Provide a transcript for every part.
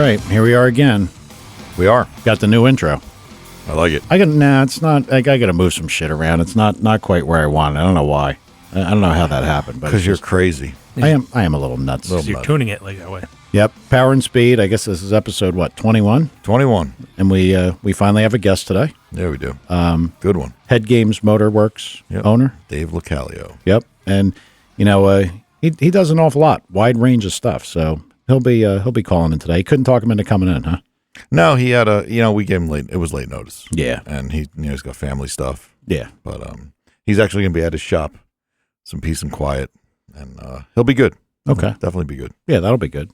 right, here we are again. We are. Got the new intro. I like it. It's not. I got to move some shit around. It's not quite where I want it. I don't know why. I don't know how that happened. But Because you're crazy. I am a little nuts. You're tuning it like that way. Yep. Power and Speed. I guess this is episode 21. 21. And we finally have a guest today. Yeah, we do. Good one. HeadGames Motorworks owner Dave Localio. Yep. And he does an awful lot, wide range of stuff. So he'll be calling in today. Couldn't talk him into coming in, huh? No, he had we gave him late. It was late notice. Yeah. And he's got family stuff. Yeah. But he's actually going to be at his shop, some peace and quiet, and he'll be good. Okay. Definitely be good. Yeah, that'll be good.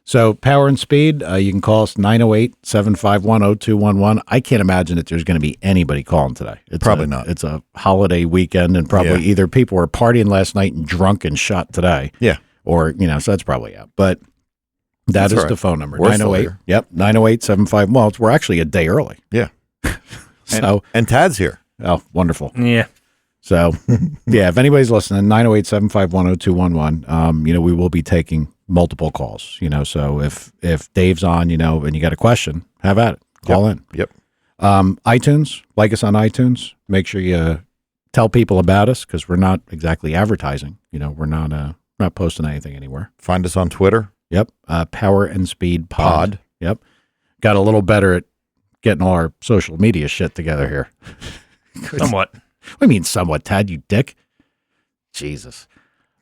So Power and Speed, you can call us 908-751-0211. I can't imagine that there's going to be anybody calling today. Probably not. It's a holiday weekend, and probably either people were partying last night and drunk and shot today. Yeah. Or, so that's probably out. But that's is the phone number. We're 908. Yep, 908-75. Well, we're actually a day early. Yeah. And Tad's here. Oh, wonderful. Yeah. So, yeah, if anybody's listening, 908-751-0211, we will be taking multiple calls, so if Dave's on, and you got a question, have at it. Call in. Yep. iTunes, like us on iTunes. Make sure you tell people about us because we're not exactly advertising. We're not posting anything anywhere. Find us on Twitter. Yep. Power and Speed Pod. Pod. Yep. Got a little better at getting all our social media shit together here. Somewhat. What do you mean somewhat, Tad, you dick? Jesus.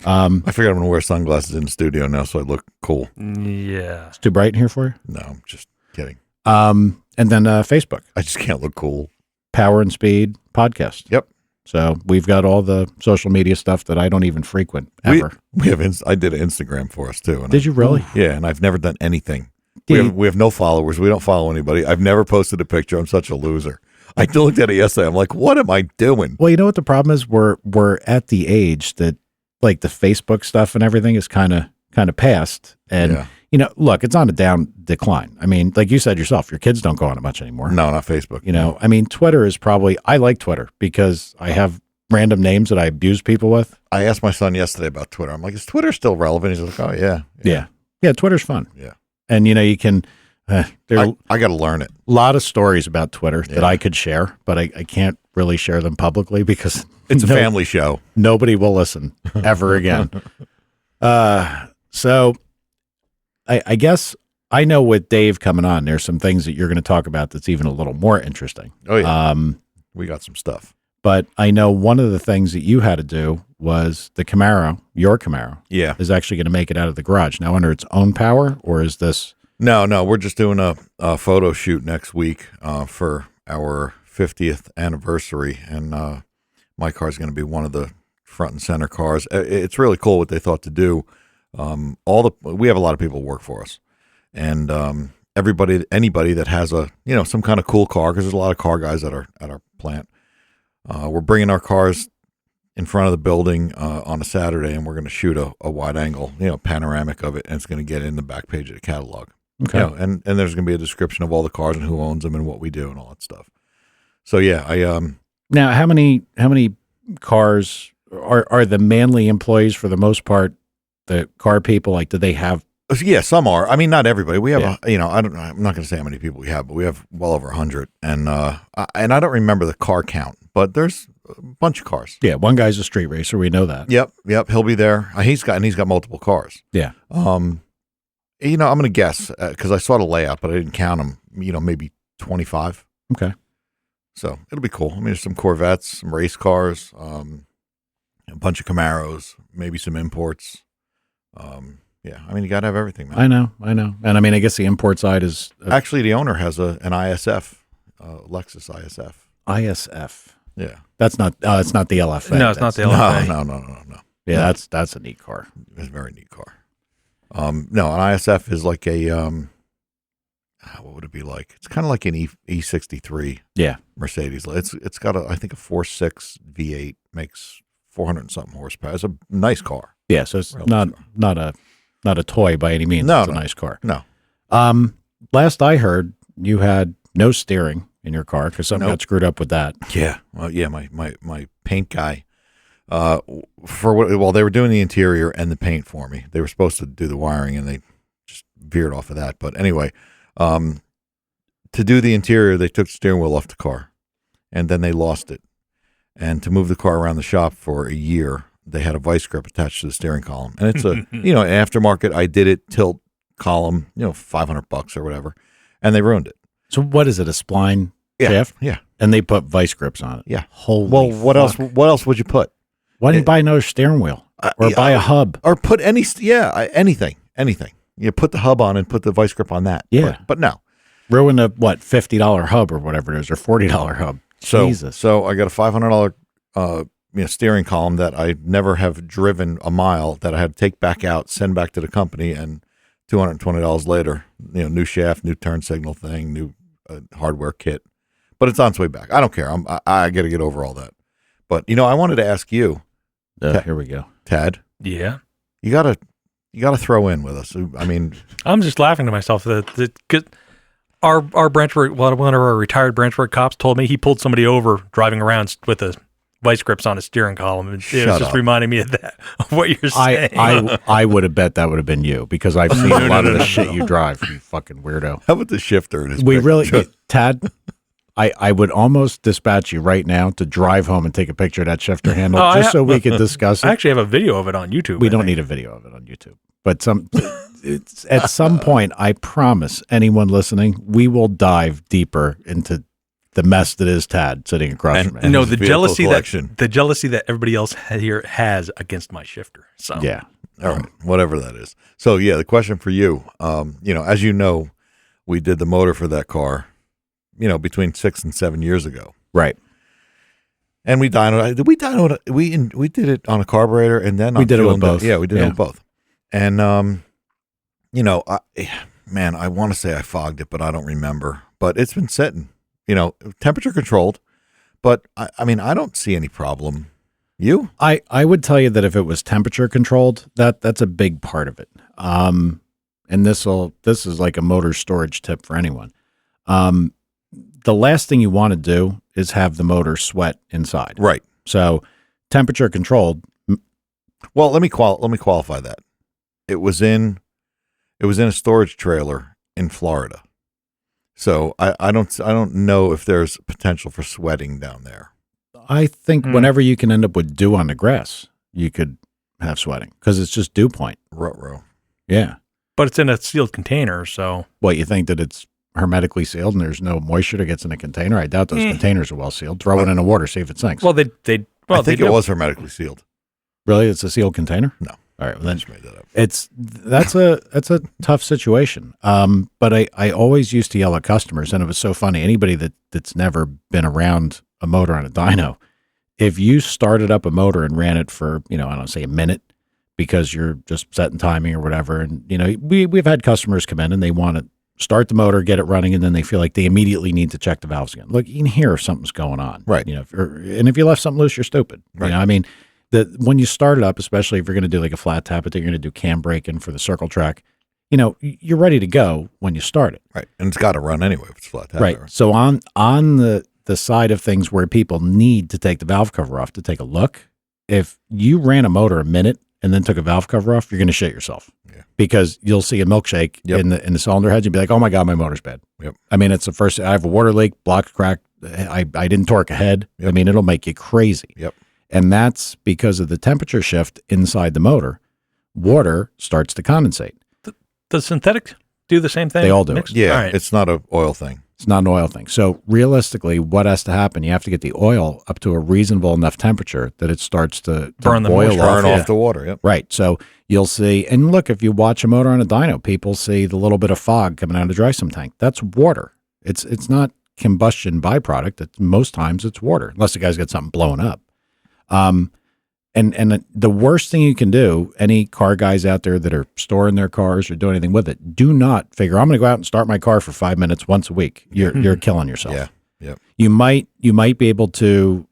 I figured I'm going to wear sunglasses in the studio now so I look cool. Yeah. It's too bright in here for you? No, I'm just kidding. And then Facebook. I just can't look cool. Power and Speed Podcast. Yep. So we've got all the social media stuff that I don't even frequent ever. We have. I did an Instagram for us too. And Did you really? Yeah, and I've never done anything. We have no followers. We don't follow anybody. I've never posted a picture. I'm such a loser. I looked at it yesterday. I'm like, what am I doing? Well, you know what the problem is? We're at the age that like the Facebook stuff and everything is kind of past. And look, it's on a down decline. I mean, like you said yourself, your kids don't go on it much anymore. No, not Facebook. I mean, Twitter is probably. I like Twitter because I have random names that I abuse people with. I asked my son yesterday about Twitter. I'm like, is Twitter still relevant? He's like, oh yeah. Twitter's fun. Yeah. And you can. I got to learn it. A lot of stories about Twitter that I could share, but I can't really share them publicly because it's a family show. Nobody will listen ever again. So I guess I know with Dave coming on, there's some things that you're going to talk about that's even a little more interesting. Oh, yeah. We got some stuff. But I know one of the things that you had to do was the Camaro, your Camaro, is actually going to make it out of the garage. Now, under its own power, or is this... No, we're just doing a photo shoot next week for our 50th anniversary, and my car is going to be one of the front and center cars. It's really cool what they thought to do. We have a lot of people who work for us, and anybody that has some kind of cool car, because there's a lot of car guys at our plant. We're bringing our cars in front of the building on a Saturday, and we're going to shoot a wide angle, panoramic of it, and it's going to get in the back page of the catalog. Okay. And there's going to be a description of all the cars and who owns them and what we do and all that stuff. So yeah, Now, how many cars are the Manley employees for the most part? The car people, like, do they have? Yeah, some are. I mean, not everybody. We have, I'm not going to say how many people we have, but we have well over 100. And I don't remember the car count, but there's a bunch of cars. Yeah, one guy's a street racer. We know that. Yep. He'll be there. He's got multiple cars. Yeah. I'm going to guess because I saw the layout, but I didn't count them. Maybe 25. Okay. So it'll be cool. I mean, there's some Corvettes, some race cars, a bunch of Camaros, maybe some imports. Yeah, I mean, you got to have everything, man. I know. And I mean, I guess the import side is... Actually, the owner has an ISF, Lexus ISF. ISF. Yeah. That's not, it's not the LFA. No, it's not the LFA. No. Yeah, that's a neat car. It's a very neat car. No, an ISF is like a, what would it be like? It's kind of like an E63 Mercedes. It's got I think a 4.6 V8, makes 400 and something horsepower. It's a nice car. Yeah, so it's not a toy by any means. It's a nice car. No. Last I heard, you had no steering in your car because something got screwed up with that. Yeah. Well, yeah, my paint guy, they were doing the interior and the paint for me. They were supposed to do the wiring and they just veered off of that. But anyway, To do the interior, they took the steering wheel off the car, and then they lost it. And to move the car around the shop for a year, they had a vice grip attached to the steering column. And it's a, aftermarket. I did it, tilt column, $500 or whatever. And they ruined it. So what is it, a spline shaft? Yeah. And they put vice grips on it? Yeah. Holy what fuck. else would you put? Why didn't you buy another steering wheel? Or buy a hub? Or put anything. You put the hub on and put the vice grip on that. Yeah. But no. Ruin a, $50 hub or whatever it is, or $40 hub. Jesus. So I got a $500 steering column that I never have driven a mile, that I had to take back out, send back to the company, and $220 later, new shaft, new turn signal thing, new hardware kit. But it's on its way back. I don't care. I got to get over all that. But I wanted to ask you. Here we go, Yeah. Tad. You gotta throw in with us. I mean, I'm just laughing to myself that our branchwork, one of our retired branchwork cops told me he pulled somebody over driving around with the vice grips on his steering column. It was just reminding me of that, of what you're saying. I would have bet that would have been you, because I've seen a lot of the shit you drive, you fucking weirdo. How about the shifter? Tad, I would almost dispatch you right now to drive home and take a picture of that shifter handle, so we could discuss it. I actually have a video of it on YouTube. We don't need a video of it on YouTube. But at some point, I promise anyone listening, we will dive deeper into the mess that is Tad sitting across from me. The jealousy that everybody else here has against my shifter. So yeah, all right, whatever that is. So yeah, the question for you, as you know, we did the motor for that car, between 6 and 7 years ago, right? And we dynoed. We did it on a carburetor, and then we did it with both. Yeah, we did it with both. And I want to say I fogged it, but I don't remember. But it's been sitting, temperature controlled. But I don't see any problem. You? I would tell you that if it was temperature controlled, that's a big part of it. And this is like a motor storage tip for anyone. The last thing you want to do is have the motor sweat inside. Right. So temperature controlled. Well, let me qualify that. It was in a storage trailer in Florida. So I don't know if there's potential for sweating down there. I think whenever you can end up with dew on the grass, you could have sweating, because it's just dew point. Ruh-roh. Yeah. But it's in a sealed container, so. What, you think that it's hermetically sealed and there's no moisture that gets in a container? I doubt those containers are well sealed. Throw it in the water, see if it sinks. Well, I think it was hermetically sealed. Really? It's a sealed container? No. All right. Well, then I just made that up. That's a tough situation. But I always used to yell at customers, and it was so funny. Anybody that's never been around a motor on a dyno, if you started up a motor and ran it for, say a minute, because you're just setting timing or whatever, and we've had customers come in and they want to start the motor, get it running, and then they feel like they immediately need to check the valves again. Look, you can hear if something's going on, right? And if you left something loose, you're stupid. Right. When you start it up, especially if you're going to do like a flat tap, you're going to do cam braking for the circle track, you're ready to go when you start it. Right. And it's got to run anyway if it's flat tap. Right. So on the side of things where people need to take the valve cover off to take a look, if you ran a motor a minute and then took a valve cover off, you're going to shit yourself. Yeah. Because you'll see a milkshake in the cylinder head. You'll be like, oh my God, my motor's bad. Yep. It's the first, I have a water leak, block crack. I didn't torque ahead. Yep. It'll make you crazy. Yep. And that's because of the temperature shift inside the motor. Water starts to condensate. Does synthetic do the same thing? They all do it. Yeah, right. It's not an oil thing. It's not an oil thing. So realistically, what has to happen? You have to get the oil up to a reasonable enough temperature that it starts to burn boil off the water. Yep. Right. So you'll see, and look, if you watch a motor on a dyno, people see the little bit of fog coming out of the dry sump tank. That's water. It's not combustion byproduct. Most times it's water, unless the guy's got something blowing up. And the worst thing you can do, any car guys out there that are storing their cars or doing anything with it, do not figure, I'm going to go out and start my car for 5 minutes once a week. You're killing yourself. Yeah. Yep. You might be able to,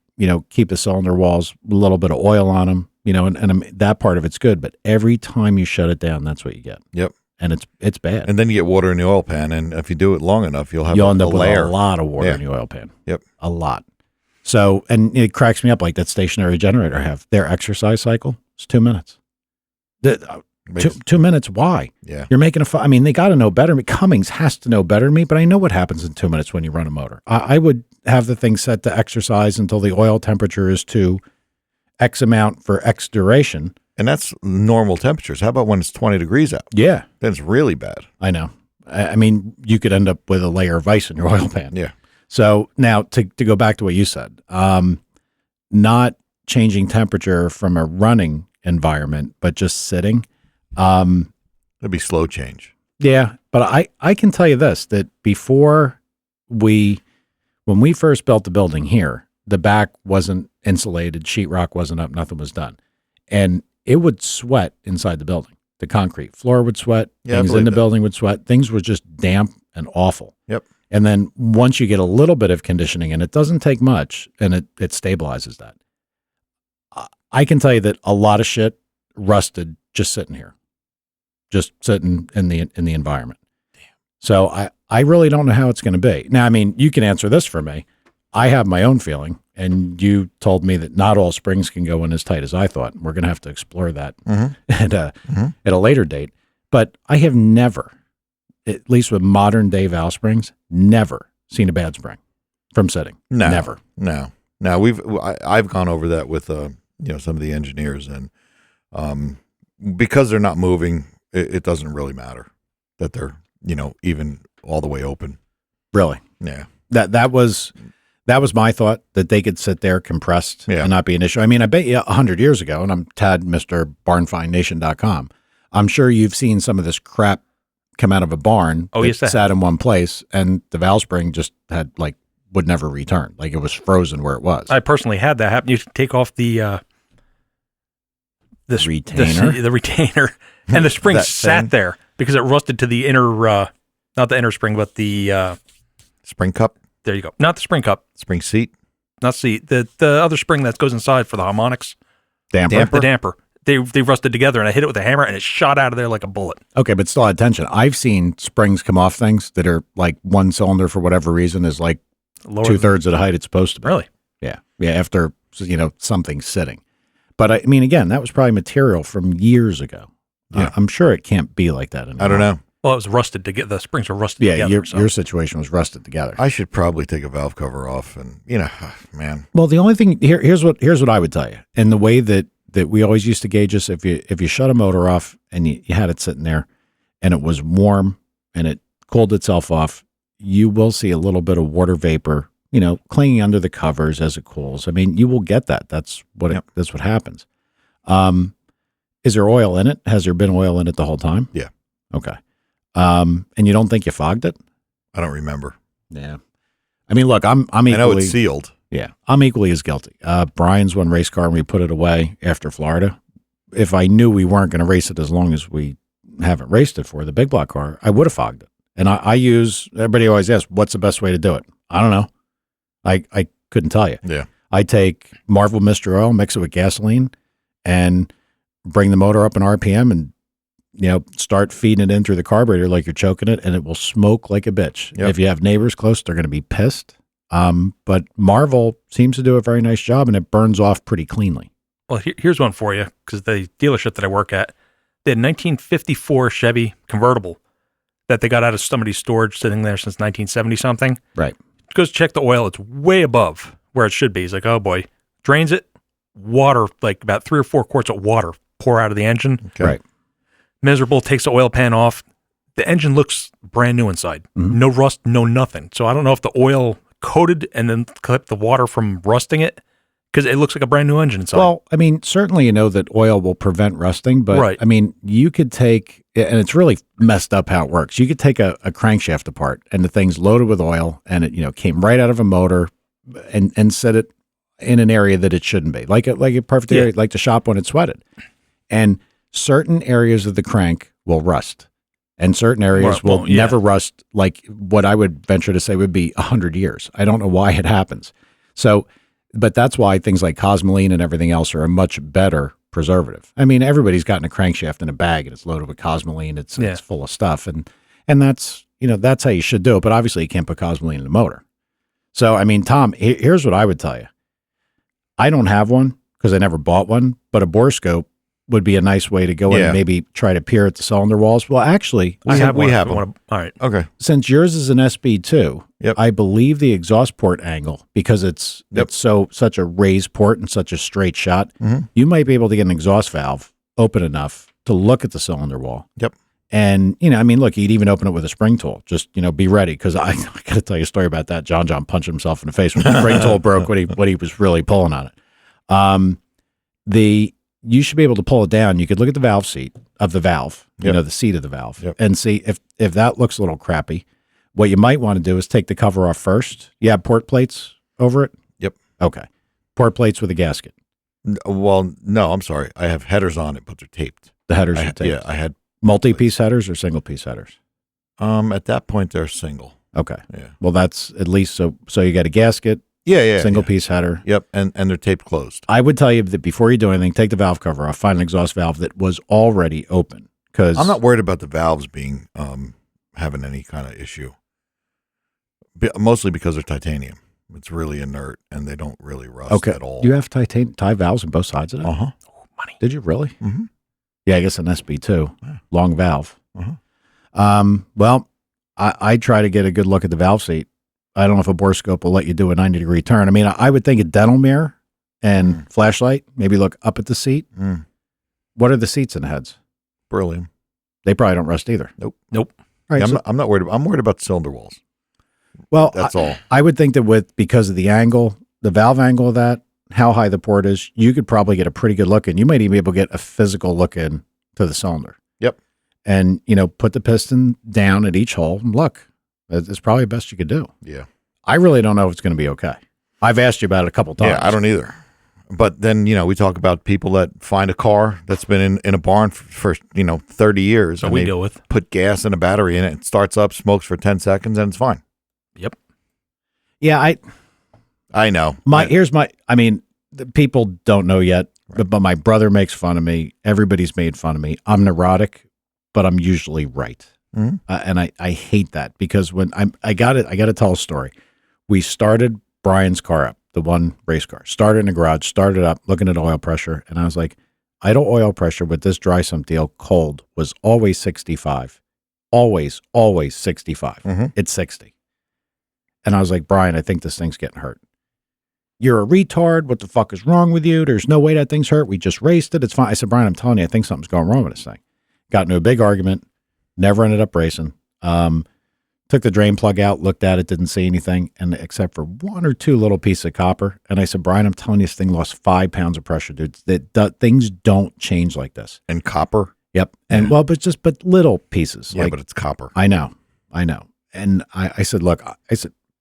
keep the cylinder walls, a little bit of oil on them, and that part of it's good. But every time you shut it down, that's what you get. Yep. And it's bad. And then you get water in the oil pan. And if you do it long enough, you'll end up with layer. a lot of water in the oil pan. Yep. A lot. So, and it cracks me up, like that stationary generator I have. Their exercise cycle is 2 minutes. 2 minutes. Why? Yeah. You're making I mean, they got to know better. Cummins has to know better than me, but I know what happens in 2 minutes when you run a motor. I would have the thing set to exercise until the oil temperature is to X amount for X duration. And that's normal temperatures. How about when it's 20 degrees out? Yeah. Then it's really bad. I know. I mean, you could end up with a layer of ice in your oil pan. Yeah. So now to go back to what you said, not changing temperature from a running environment, but just sitting. It'd be slow change. Yeah. But I can tell you this, that before when we first built the building here, the back wasn't insulated, sheetrock wasn't up, nothing was done. And it would sweat inside the building. The concrete floor would sweat, things in the building would sweat. Things were just damp and awful. Yep. And then once you get a little bit of conditioning, and it doesn't take much, and it stabilizes that. I can tell you that a lot of shit rusted just sitting here, just sitting in the environment. Damn. So I really don't know how it's going to be. Now, I mean, you can answer this for me. I have my own feeling, and you told me that not all springs can go in as tight as I thought. We're going to have to explore that at a later date. But I have never, at least with modern day valve springs, never seen a bad spring from sitting. No, never. No. Now I've gone over that with some of the engineers, and because they're not moving, it doesn't really matter that they're even all the way open. Really? Yeah. That was my thought, that they could sit there compressed and not be an issue. I mean, I bet you 100 years ago, and I'm Tad, Mr. BarnFindNation.com, I'm sure you've seen some of this crap come out of a barn sat in one place, and the valve spring just would never return. Like, it was frozen where it was. I personally had that happen. You take off the retainer, the retainer, and the spring sat there because it rusted to the inner, not the inner spring, but the spring cup. There you go. Not the spring cup. Spring seat. Not seat. The other spring that goes inside for the harmonics. Damper. The damper. They rusted together, and I hit it with a hammer, and it shot out of there like a bullet. Okay, but still had tension. I've seen springs come off things that are like one cylinder for whatever reason is like lower 2/3 of the height it's supposed to be. Really? Yeah. Yeah, after, something sitting. But I mean, again, that was probably material from years ago. Yeah. I'm sure it can't be like that anymore. I don't know. Well, it was rusted the springs were rusted together. Yeah, your situation was rusted together. I should probably take a valve cover off, and man. Well, the only thing here's what I would tell you. And the way that we always used to gauge this, if you shut a motor off and you had it sitting there and it was warm and it cooled itself off, you will see a little bit of water vapor, clinging under the covers as it cools. I mean, you will get that. That's what that's what happens. Is there oil in it? Has there been oil in it the whole time? Yeah. Okay. And you don't think you fogged it? I don't remember. Yeah. I mean, look, I'm equally. I know it's sealed. Yeah, I'm equally as guilty. Brian's one race car, and we put it away after Florida. If I knew we weren't going to race it as long as we haven't raced it for, the big block car, I would have fogged it. And I use, everybody always asks, what's the best way to do it? I don't know. I couldn't tell you. Yeah. I take Marvel Mr. Oil, mix it with gasoline, and bring the motor up in RPM and, start feeding it in through the carburetor like you're choking it, and it will smoke like a bitch. Yep. If you have neighbors close, they're going to be pissed. But Marvel seems to do a very nice job, and it burns off pretty cleanly. Well, here's one for you, because the dealership that I work at, they had a 1954 Chevy convertible that they got out of somebody's storage sitting there since 1970 something. Right. Goes check the oil. It's way above where it should be. He's like, oh boy, drains it. Water, like about 3 or 4 quarts of water pour out of the engine. Okay. Right. Miserable, takes the oil pan off. The engine looks brand new inside. Mm-hmm. No rust, no nothing. So I don't know if the oil coated and then kept the water from rusting it, because it looks like a brand new engine inside. Well, I mean, certainly that oil will prevent rusting, but right. I mean, you could take, and it's really messed up how it works. You could take a crankshaft apart, and the thing's loaded with oil, and it came right out of a motor, and set it in an area that it shouldn't be, like a perfect area, like the shop when it sweated. And certain areas of the crank will rust, and certain areas will never rust, like what I would venture to say would be 100 years. I don't know why it happens. So, but that's why things like Cosmoline and everything else are a much better preservative. I mean, everybody's gotten a crankshaft in a bag and it's loaded with Cosmoline. It's full of stuff. And that's, that's how you should do it. But obviously you can't put Cosmoline in the motor. So, I mean, Tom, here's what I would tell you. I don't have one because I never bought one, but a borescope would be a nice way to go in and maybe try to peer at the cylinder walls. Well, actually, we have them. All right. Okay. Since yours is an SB2, I believe the exhaust port angle, because it's such a raised port and such a straight shot, you might be able to get an exhaust valve open enough to look at the cylinder wall. Yep. And, look, you'd even open it with a spring tool. Just, be ready. Because I got to tell you a story about that. John punched himself in the face when the spring tool broke when he was really pulling on it. You should be able to pull it down. You could look at the valve seat of the valve, the seat of the valve, and see if that looks a little crappy. What you might want to do is take the cover off first. You have port plates over it? Yep. Okay. Port plates with a gasket. Well, no, I'm sorry. I have headers on it, but they're taped. The headers are taped. Yeah, I had multi-piece headers or single-piece headers? At that point, they're single. Okay. Yeah. Well, that's at least so you got a gasket. Single-piece header. Yep, and they're taped closed. I would tell you that before you do anything, take the valve cover off, find an exhaust valve that was already open. Because I'm not worried about the valves being having any kind of issue. Mostly because they're titanium. It's really inert, and they don't really rust at all. Do you have tie valves on both sides of it? Uh-huh. Oh, money. Did you really? Mm-hmm. Yeah, I guess an SB2. Yeah. Long valve. Uh-huh. Well, I try to get a good look at the valve seat. I don't know if a bore scope will let you do a 90-degree turn. I mean, I would think a dental mirror and flashlight, maybe look up at the seat. What are the seats in the heads? Beryllium. They probably don't rust either. Nope. All right, yeah, I'm not worried. I'm worried about the cylinder walls. Well, that's all. I would think that because of the angle, the valve angle of that, how high the port is, you could probably get a pretty good look in. You might even be able to get a physical look in to the cylinder. Yep. And, put the piston down at each hole and look. It's probably the best you could do. Yeah. I really don't know if it's going to be okay. I've asked you about it a couple times. Yeah, I don't either. But then, we talk about people that find a car that's been in a barn for 30 years. And we deal with. Put gas and a battery in it. It starts up, smokes for 10 seconds, and it's fine. Yep. Yeah, I know. The people don't know yet, but my brother makes fun of me. Everybody's made fun of me. I'm neurotic, but I'm usually right. Mm-hmm. And I hate that because when I got to tell a story. We started Brian's car up, the one race car, started in the garage, started up, looking at oil pressure. And I was like, idle oil pressure with this dry sump deal cold was always 65. Always 65. Mm-hmm. It's 60. And I was like, Brian, I think this thing's getting hurt. You're a retard. What the fuck is wrong with you? There's no way that thing's hurt. We just raced it. It's fine. I said, Brian, I'm telling you, I think something's going wrong with this thing. Got into a big argument. Never ended up racing. Took the drain plug out, looked at it, didn't see anything, and except for one or two little pieces of copper. And I said, Brian, I'm telling you, this thing lost 5 pounds of pressure, dude. Things don't change like this. And copper? Yep. And but little pieces. Yeah, but it's copper. I know. And I said, look,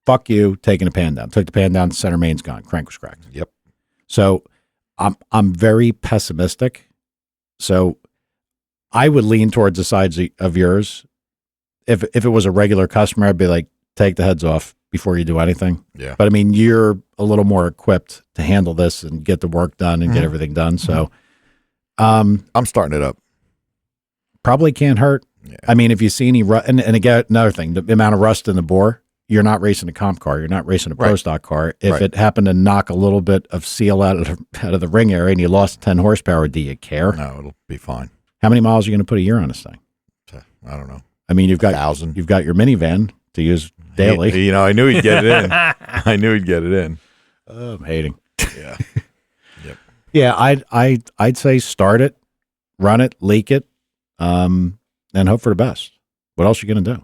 fuck you, taking the pan down. Took the pan down, center main's gone, crank was cracked. Yep. So I'm very pessimistic. So I would lean towards the sides of yours. If it was a regular customer, I'd be like, take the heads off before you do anything. Yeah. But I mean, you're a little more equipped to handle this and get the work done and get everything done. So I'm starting it up. Probably can't hurt. Yeah. I mean, if you see any rust, and again, another thing, the amount of rust in the bore, you're not racing a comp car. You're not racing a pro stock car. If it happened to knock a little bit of seal out of the ring area and you lost 10 horsepower, do you care? No, it'll be fine. How many miles are you going to put a year on this thing? I don't know. I mean, you've got 1,000. You've got your minivan to use daily. I knew he'd get it in. I knew he'd get it in. Oh, I'm hating. Yeah. Yep. Yeah, I'd say start it, run it, leak it, and hope for the best. What else are you going to do?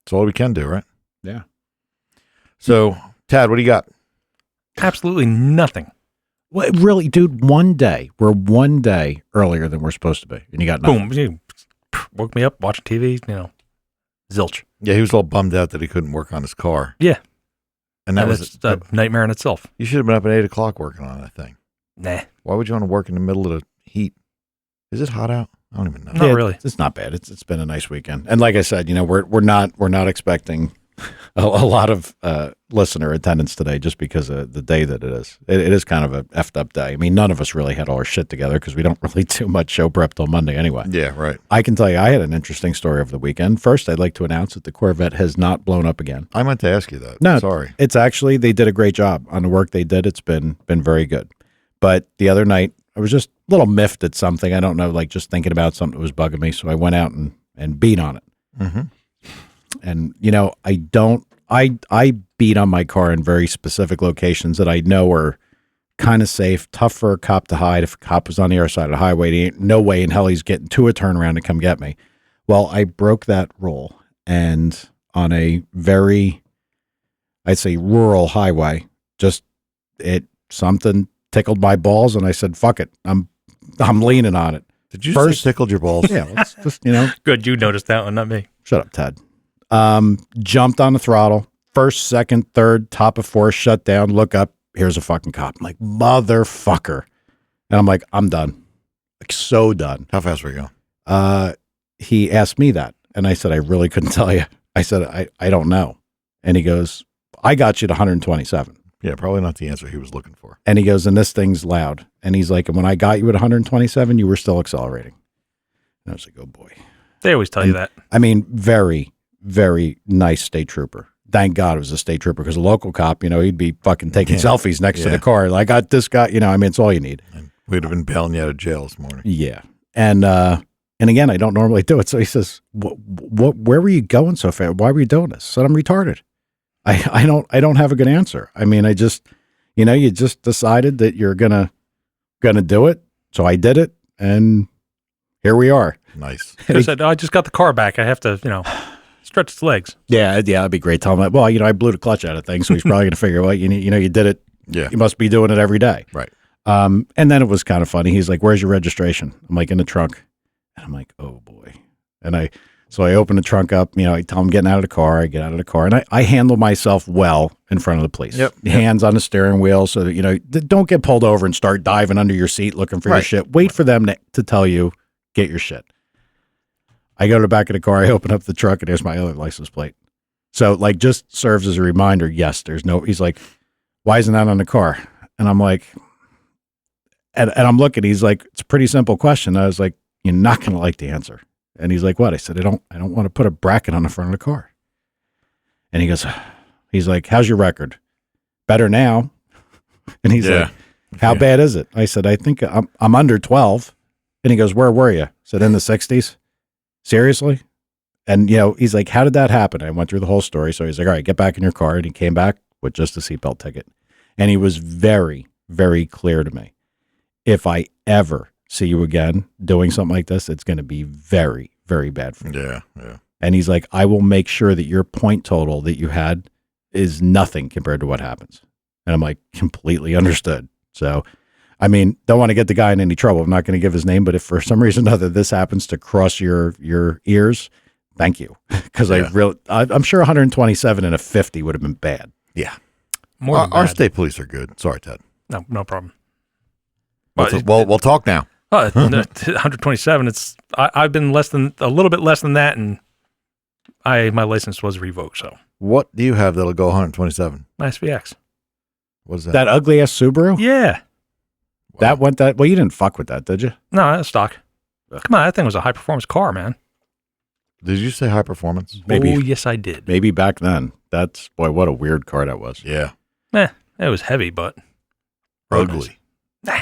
That's all we can do, right? Yeah. So, Tad, what do you got? Absolutely nothing. Well, really, dude, we're one day earlier than we're supposed to be, and you got nothing. Boom. You woke me up watching TV, zilch. Yeah, he was all bummed out that he couldn't work on his car. Yeah. And that was a nightmare in itself. You should have been up at 8 o'clock working on that thing. Nah. Why would you want to work in the middle of the heat? Is it hot out? I don't even know. Not really. It's not bad. It's been a nice weekend. And like I said, we're not expecting a lot of listener attendance today just because of the day that it is. It is kind of a effed up day. I mean, none of us really had all our shit together because we don't really do much show prep till Monday anyway. Yeah, right. I can tell you I had an interesting story over the weekend. First, I'd like to announce that the Corvette has not blown up again. I meant to ask you that. No, sorry. It's actually, they did a great job on the work they did. It's been very good. But the other night, I was just a little miffed at something. I don't know, like just thinking about something that was bugging me. So I went out and beat on it. Mm-hmm. And, I beat on my car in very specific locations that I know are kind of safe, tough for a cop to hide. If a cop was on the other side of the highway, there ain't no way in hell he's getting to a turnaround to come get me. Well, I broke that rule, and on a very, I'd say, rural highway, something tickled my balls, and I said, "Fuck it, I'm leaning on it." Did you first say tickled your balls? Yeah, let's just Good, you noticed that one, not me. Shut up, Ted. Jumped on the throttle, first, second, third, top of fourth, shut down, look up. Here's a fucking cop. I'm like, motherfucker. And I'm like, I'm done. Like, so done. How fast were you going? He asked me that. And I said, I really couldn't tell you. I said, I don't know. And he goes, I got you to 127. Yeah, probably not the answer he was looking for. And he goes, and this thing's loud. And he's like, and when I got you at 127, you were still accelerating. And I was like, oh boy. They always tell you that. I mean, very, very nice state trooper. Thank God it was a state trooper, because a local cop, he'd be fucking taking selfies next to the car. Like, I got this guy, it's all you need. And we'd have been bailing you out of jail this morning. Yeah. And again, I don't normally do it. So he says, where were you going so fast? Why were you doing this? I said, I'm retarded. I don't have a good answer. I mean, I just, you just decided that you're gonna do it. So I did it, and here we are. Nice. I said, I just got the car back. I have to, stretch its legs. Yeah, it'd be great. Tell him that. Well, I blew the clutch out of things, so he's probably going to figure, well, you did it. Yeah, you must be doing it every day. Right. And then it was kind of funny. He's like, "Where's your registration?" I'm like, "In the trunk." And I'm like, "Oh boy." And I open the trunk up. I tell him getting out of the car. I get out of the car, and I handle myself well in front of the police. Yep. Hands on the steering wheel, so that don't get pulled over and start diving under your seat looking for your shit. Wait for them to tell you, get your shit. I go to the back of the car, I open up the truck, and there's my other license plate. So, like, just serves as a reminder, yes, he's like, why isn't that on the car? And I'm like, and I'm looking, he's like, it's a pretty simple question. I was like, you're not going to like the answer. And he's like, what? I said, I don't want to put a bracket on the front of the car. And he's like, how's your record? Better now. And he's like, how bad is it? I said, I think I'm under 12. And he goes, where were you? I said, in the 60s. Seriously? And, he's like, how did that happen? I went through the whole story. So he's like, all right, get back in your car. And he came back with just a seatbelt ticket. And he was very, very clear to me. If I ever see you again doing something like this, it's going to be very, very bad for you. Yeah, yeah. And he's like, I will make sure that your point total that you had is nothing compared to what happens. And I'm like, completely understood. So, I mean, don't want to get the guy in any trouble. I'm not going to give his name, but if for some reason or other this happens to cross your ears, thank you. Because I'm sure 127 and a 50 would have been bad. Yeah. Our state police are good. Sorry, Ted. No problem. We'll talk now. 127. I've been a little bit less than that, and my license was revoked. So what do you have that'll go 127? My SVX. What is that? That ugly ass Subaru? Yeah. Wow. That went that. Well, you didn't fuck with that, did you? No, that's stock. Come on, that thing was a high performance car, man. Did you say high performance? Maybe. Oh, yes, I did. Maybe back then. That's, boy, what a weird car that was. Yeah. It was heavy, but ugly. Nah.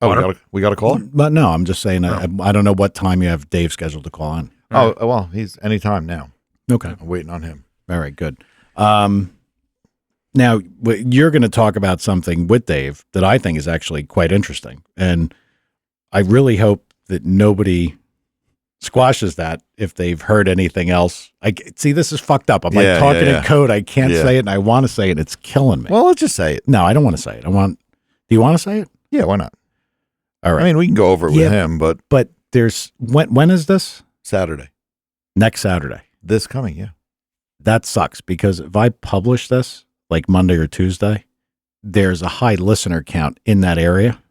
Oh, we got a call? But no, I'm just saying, I don't know what time you have Dave scheduled to call in. Oh, well, he's anytime now. Okay. I'm waiting on him. All right, good. Now, you're going to talk about something with Dave that I think is actually quite interesting. And I really hope that nobody squashes that if they've heard anything else. See, this is fucked up. I'm like talking in code. I can't say it, and I want to say it. It's killing me. Well, let's just say it. No, I don't want to say it. Do you want to say it? Yeah, why not? All right. I mean, we can go over it with him, but there's when is this? Saturday. Next Saturday. This coming, yeah. That sucks, because if I publish this like Monday or Tuesday, there's a high listener count in that area.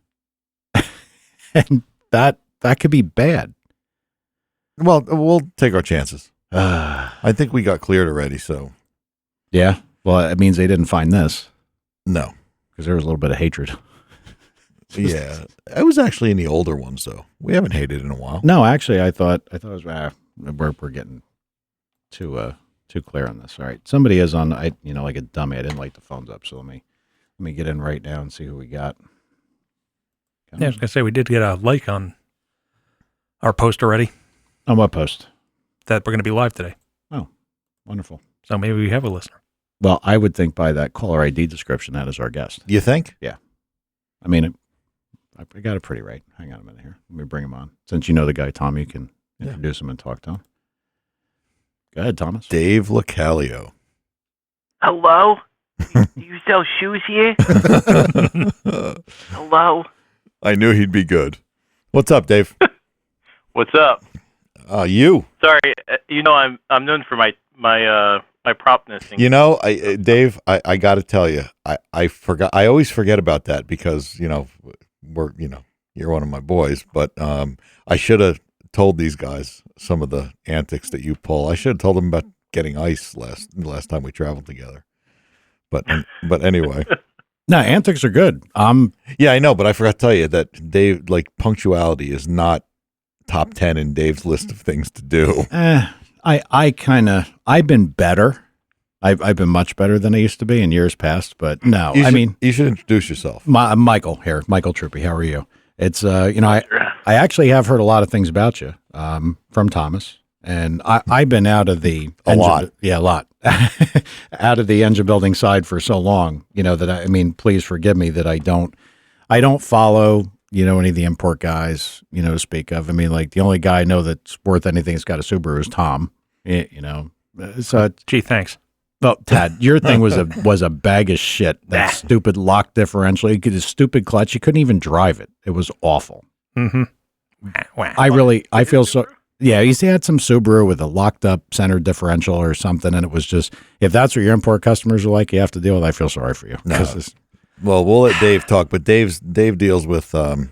And that could be bad. Well, we'll take our chances. I think we got cleared already, so. Yeah. Well, it means they didn't find this. No. Because there was a little bit of hatred. Yeah. I was actually in the older ones, though. We haven't hated in a while. No, actually, I thought it was, we're getting too clear on this. All right. Somebody is on, like a dummy. I didn't light the phones up, so let me get in right now and see who we got. Yeah, I was going to say, we did get a like on our post already. On what post? That we're going to be live today. Oh, wonderful. So maybe we have a listener. Well, I would think by that caller ID description, that is our guest. You think? Yeah. I mean, I got it pretty right. Hang on a minute here. Let me bring him on. Since you know the guy, Tom, you can introduce him and talk to him. Go ahead, Thomas. Dave Localio. Hello? Do you sell shoes here? Hello? I knew he'd be good. What's up, Dave? What's up? You. Sorry, I'm known for my propness. Dave, I got to tell you, I forgot. I always forget about that because you're one of my boys. But I should have told these guys some of the antics that you pull. I should have told them about getting ice last time we traveled together. But anyway. No, antics are good. Yeah, I know, but I forgot to tell you that Dave, punctuality is not top 10 in Dave's list of things to do. I've been better. I've been much better than I used to be in years past, but no, you should introduce yourself. Michael here, Michael Troopy. How are you? It's, I actually have heard a lot of things about you, from Thomas, and I've been out of the a lot out of the engine building side for so long, that please forgive me that I don't follow, any of the import guys, to speak of. The only guy I know that's worth anything that's got a Subaru is Tom, so. Gee, thanks. Well, Tad, your thing was a bag of shit. That stupid lock differential. You could a stupid clutch. You couldn't even drive it. It was awful. Mm-hmm. I feel so. Yeah, you see, I had some Subaru with a locked up center differential or something, and it was just, if that's what your import customers are like, you have to deal with. I feel sorry for you. No. Well, we'll let Dave talk, but Dave deals with a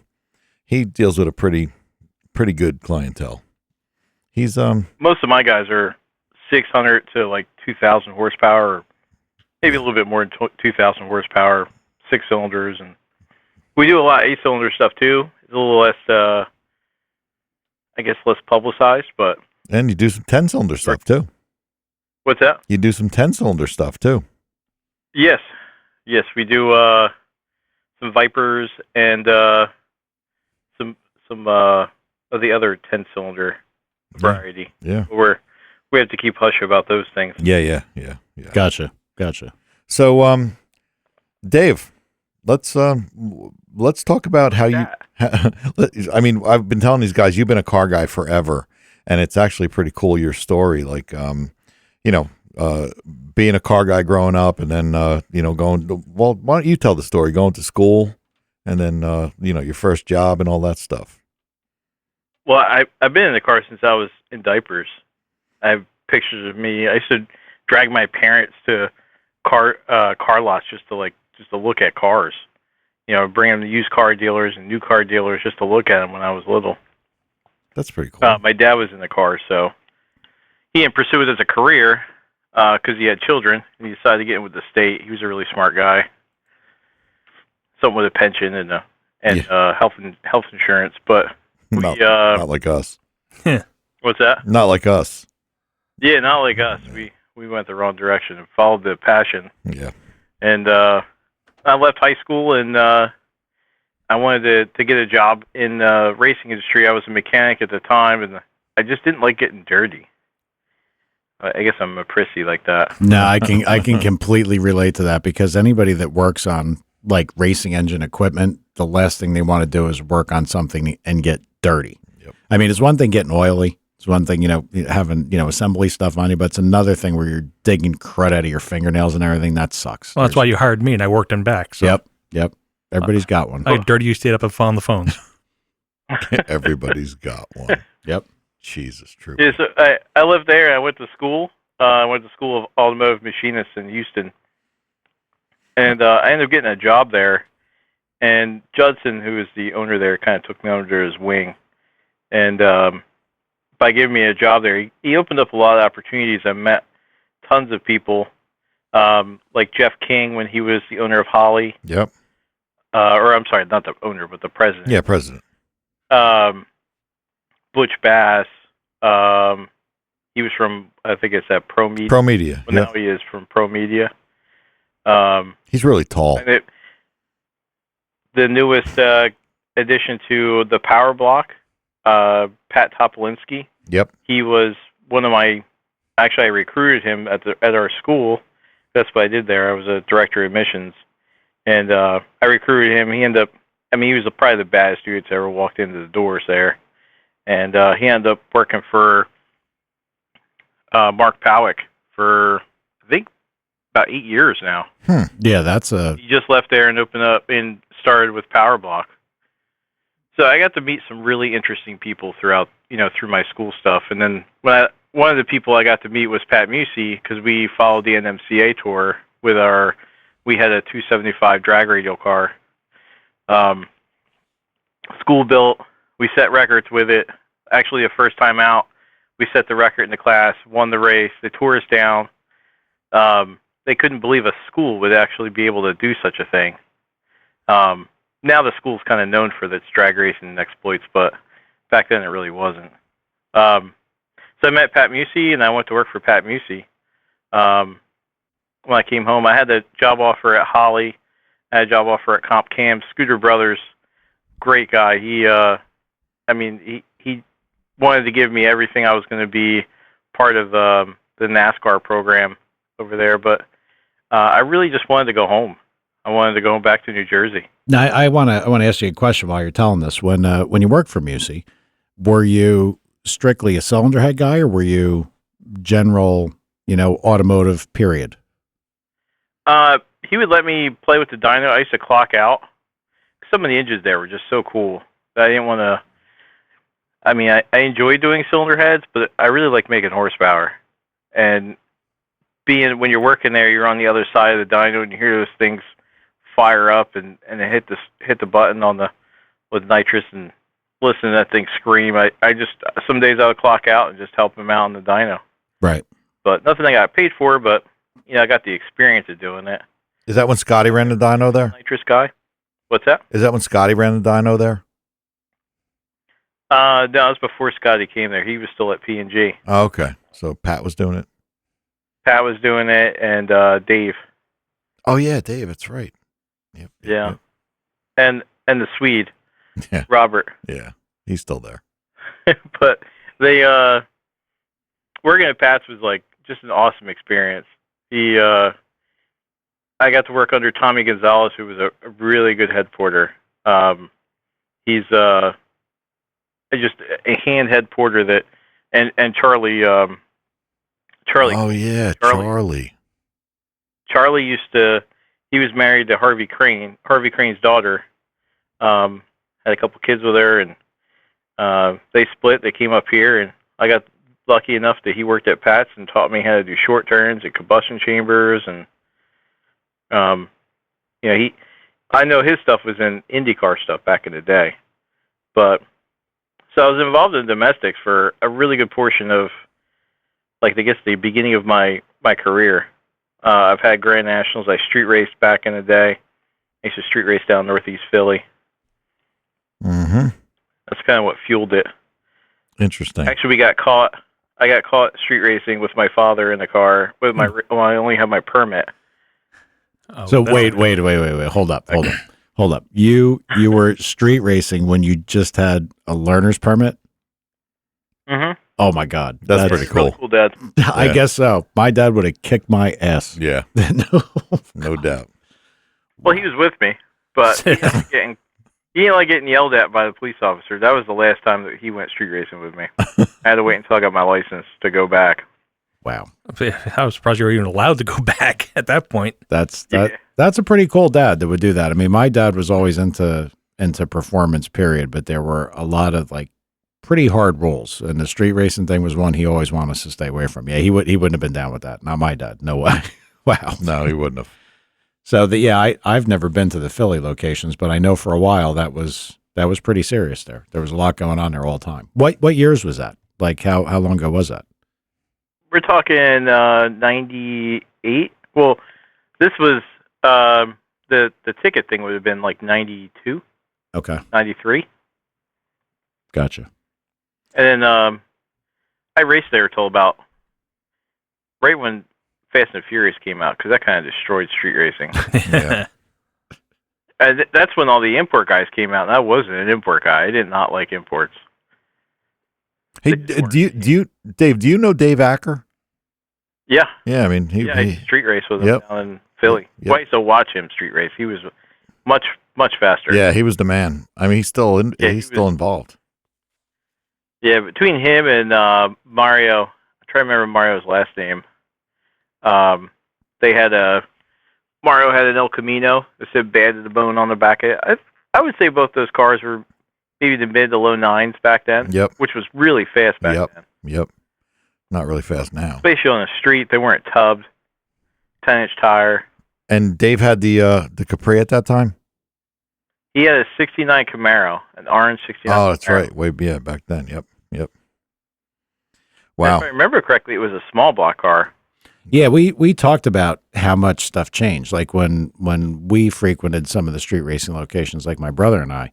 pretty good clientele. He's most of my guys are 600 to 2,000 horsepower, or maybe a little bit more than 2,000 horsepower, 6 cylinders, and we do a lot of 8-cylinder stuff too. It's a little less, less publicized, but and you do some 10-cylinder stuff too. What's that? You do some 10-cylinder stuff too. Yes, we do some Vipers and some of the other 10-cylinder variety. Yeah. We have to keep hush about those things. Yeah. Gotcha. So, Dave, let's talk about how you. I've been telling these guys you've been a car guy forever, and it's actually pretty cool your story. Being a car guy growing up, and then going to, well, why don't you tell the story? Going to school, and then your first job and all that stuff. Well, I've been in the car since I was in diapers. I have pictures of me. I used to drag my parents to car lots just to look at cars. Bring them to used car dealers and new car dealers just to look at them when I was little. That's pretty cool. My dad was in the car, so he didn't pursue it as a career because he had children, and he decided to get in with the state. He was a really smart guy. Something with a pension and health insurance, but not like us. What's that? Not like us. Yeah, not like us. We went the wrong direction and followed the passion. Yeah. And I left high school, and I wanted to get a job in the racing industry. I was a mechanic at the time, and I just didn't like getting dirty. I guess I'm a prissy like that. No, I can completely relate to that, because anybody that works on racing engine equipment, the last thing they want to do is work on something and get dirty. Yep. It's one thing getting oily. It's one thing, having, assembly stuff on you, but it's another thing where you're digging crud out of your fingernails and everything. That sucks. Well, that's why you hired me, and I worked in back. So. Yep. Everybody's got one. I dirty you stayed up on the phones. Everybody's got one. Yep. Jesus, true. Yeah, so I lived there. I went to school. I went to school of automotive machinists in Houston. And I ended up getting a job there. And Judson, who is the owner there, kind of took me under his wing. And by giving me a job there, he opened up a lot of opportunities. I met tons of people, like Jeff King when he was the owner of Holly. Yep. Or I'm sorry, not the owner, but the president. Yeah, president. Butch Bass. He was from, I think it's at Pro Media. Pro Media. Well, now he is from Pro Media. He's really tall. The newest addition to the Power Block, Pat Topolinski. Yep. He was one of my. Actually, I recruited him at our school. That's what I did there. I was a director of admissions, and I recruited him. He ended up. I mean, he was probably the baddest dude that's ever walked into the doors there, and he ended up working for Mark Powick for I think about 8 years now. Yeah, that's a. He just left there and opened up and started with Power Block. So I got to meet some really interesting people throughout, through my school stuff. And then one of the people I got to meet was Pat Musey, because we followed the NMCA tour with we had a 275 drag radial car. School built, we set records with it. Actually, the first time out, we set the record in the class, won the race. They tore us down. They couldn't believe a school would actually be able to do such a thing. Now the school's kind of known for its drag racing and exploits, but back then it really wasn't. So I met Pat Musey, and I went to work for Pat Musey. When I came home, I had a job offer at Holly. I had a job offer at Comp Cam. Scooter Brothers, great guy. He wanted to give me everything. I was going to be part of the NASCAR program over there, but I really just wanted to go home. I wanted to go back to New Jersey. Now, I want to ask you a question while you're telling this. When you worked for Musey, were you strictly a cylinder head guy, or were you general, automotive period? He would let me play with the dyno. I used to clock out. Some of the engines there were just so cool that I didn't want to. I mean, I enjoy doing cylinder heads, but I really like making horsepower. And when you're working there, you're on the other side of the dyno, and you hear those things fire up and hit the button with nitrous and listen to that thing scream. I just some days I would clock out and just help him out on the dyno. Right. But nothing I got paid for, but I got the experience of doing it. Is that when Scotty ran the dyno there? Nitrous guy. What's that? Is that when Scotty ran the dyno there? No, it was before Scotty came there. He was still at P&G. Oh, okay. So Pat was doing it. Pat was doing it, and Dave. Oh yeah, Dave. That's right. Yep. Yeah. Yep. And the Swede. Yeah. Robert. Yeah, he's still there. But they working at Pat's was like just an awesome experience. I got to work under Tommy Gonzalez, who was a really good head porter. He's just a hand head porter that, and Charlie. Oh yeah, Charlie. Charlie he was married to Harvey Crane. Harvey Crane's daughter had a couple kids with her, and they split. They came up here, and I got lucky enough that he worked at Pat's and taught me how to do short turns and combustion chambers, and I know his stuff was in IndyCar stuff back in the day, but so I was involved in domestics for a really good portion of, I guess, the beginning of my career. I've had Grand Nationals. I street raced back in the day. I used to street race down Northeast Philly. Mm-hmm. That's kind of what fueled it. Interesting. Actually, I got caught street racing with my father in the car with when I only had my permit. Oh, so wait. Hold up. You were street racing when you just had a learner's permit? Mm-hmm. Oh my God. That's pretty cool. Really cool, Dad. I guess so. My dad would have kicked my ass. Yeah. No doubt. Well, he was with me, but he didn't like getting yelled at by the police officer. That was the last time that he went street racing with me. I had to wait until I got my license to go back. Wow. I was surprised you were even allowed to go back at that point. That's a pretty cool dad that would do that. I mean, my dad was always into performance, period, but there were a lot of pretty hard rules, and the street racing thing was one he always wanted us to stay away from. Yeah, he wouldn't have been down with that. Not my dad. No way. Wow. No, he wouldn't have. So I've never been to the Philly locations, but I know for a while that was pretty serious there. There was a lot going on there all the time. What years was that? How long ago was that? We're talking 98. Well, this was the ticket thing would have been 92. Okay. 93. Gotcha. And then I raced there till about right when Fast and Furious came out, because that kind of destroyed street racing. Yeah. That's when all the import guys came out. And I wasn't an import guy. I did not like imports. Hey, Dave? Do you know Dave Acker? Yeah. Yeah, I mean, he street race with him down in Philly. Yep. Well, I used to watch him street race. He was much faster. Yeah, he was the man. I mean, he's still still involved. Yeah, between him and Mario, I'm trying to remember Mario's last name. They had Mario had an El Camino that said "Bad to the Bone" on the back of it. I would say both those cars were maybe the mid to low 9s back then. Yep. Which was really fast back then. Yep. Not really fast now. Especially on the street, they weren't tubbed. 10-inch tire. And Dave had the Capri at that time? He had a 69 Camaro, an orange 69 Oh, that's Camaro. right. Back then. Yep. Wow. If I remember correctly, it was a small block car. Yeah, we talked about how much stuff changed. Like when we frequented some of the street racing locations, like my brother and I,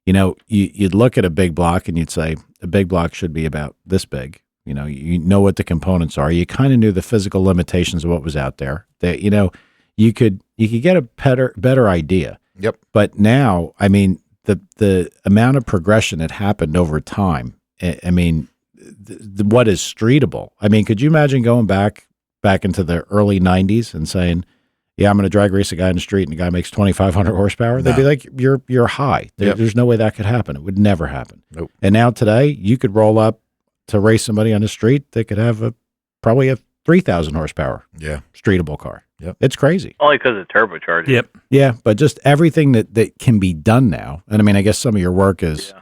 you'd look at a big block and you'd say, a big block should be about this big. You know what the components are. You kind of knew the physical limitations of what was out there. That you could get a better idea. Yep. But now, I mean, the amount of progression that happened over time. I mean, what is streetable? I mean, could you imagine going back into the early '90s and saying, "Yeah, I'm going to drag race a guy in the street and the guy makes 2,500 horsepower"? No. They'd be like, "You're high. There's no way that could happen. It would never happen." Nope. And now today, you could roll up to race somebody on the street that could have probably a 3,000 horsepower streetable car. Yep. It's crazy. Only because of turbocharging. Yep. Yeah, but just everything that can be done now. And I mean, I guess some of your work is,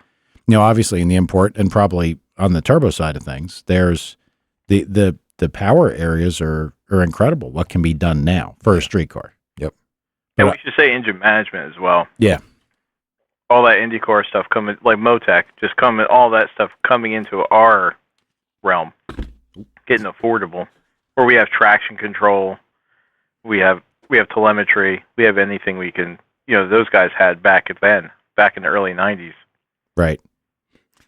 obviously in the import and probably on the turbo side of things, there's the power areas are incredible. What can be done now for a street car. Yep. And we should say engine management as well. Yeah. All that IndyCar stuff coming, like Motec, all that stuff coming into our realm, getting affordable, where we have traction control, we have telemetry, we have anything we can, those guys had back in the early 90s. Right.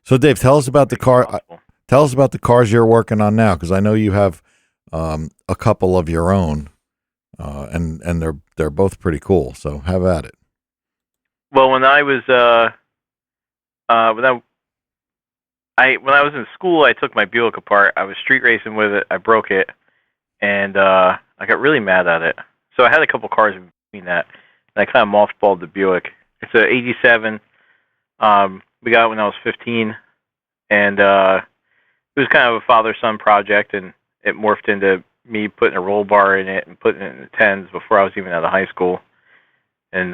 So Dave, tell us about the car. Tell us about the cars you're working on now, because I know you have a couple of your own, and they're both pretty cool. So have at it. Well, when I was when I was in school, I took my Buick apart. I was street racing with it. I broke it, and I got really mad at it. So I had a couple cars in between that, and I kind of mothballed the Buick. It's a '87. We got it when I was 15, and it was kind of a father-son project, and it morphed into me putting a roll bar in it and putting it in the 10s before I was even out of high school. And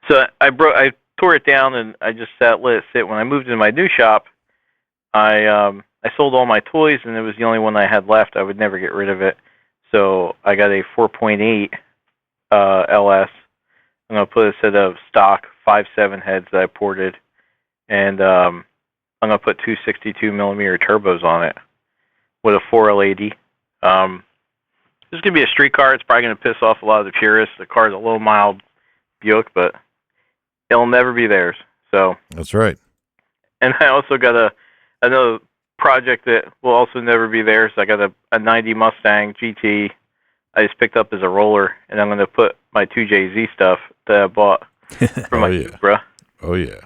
so I tore it down, and I just let it sit. When I moved into my new shop, I sold all my toys, and it was the only one I had left. I would never get rid of it. So I got a 4.8 LS. I'm going to put a set of stock 5.7 heads that I ported, and I'm going to put two 62mm turbos on it with a 4L80. This is going to be a street car. It's probably going to piss off a lot of the purists. The car's a low mild Buick, but it'll never be theirs. So that's right. And I also got another project that will also never be theirs. I got a 90 Mustang GT I just picked up as a roller, and I'm going to put my 2JZ stuff that I bought from my Supra. Oh, yeah.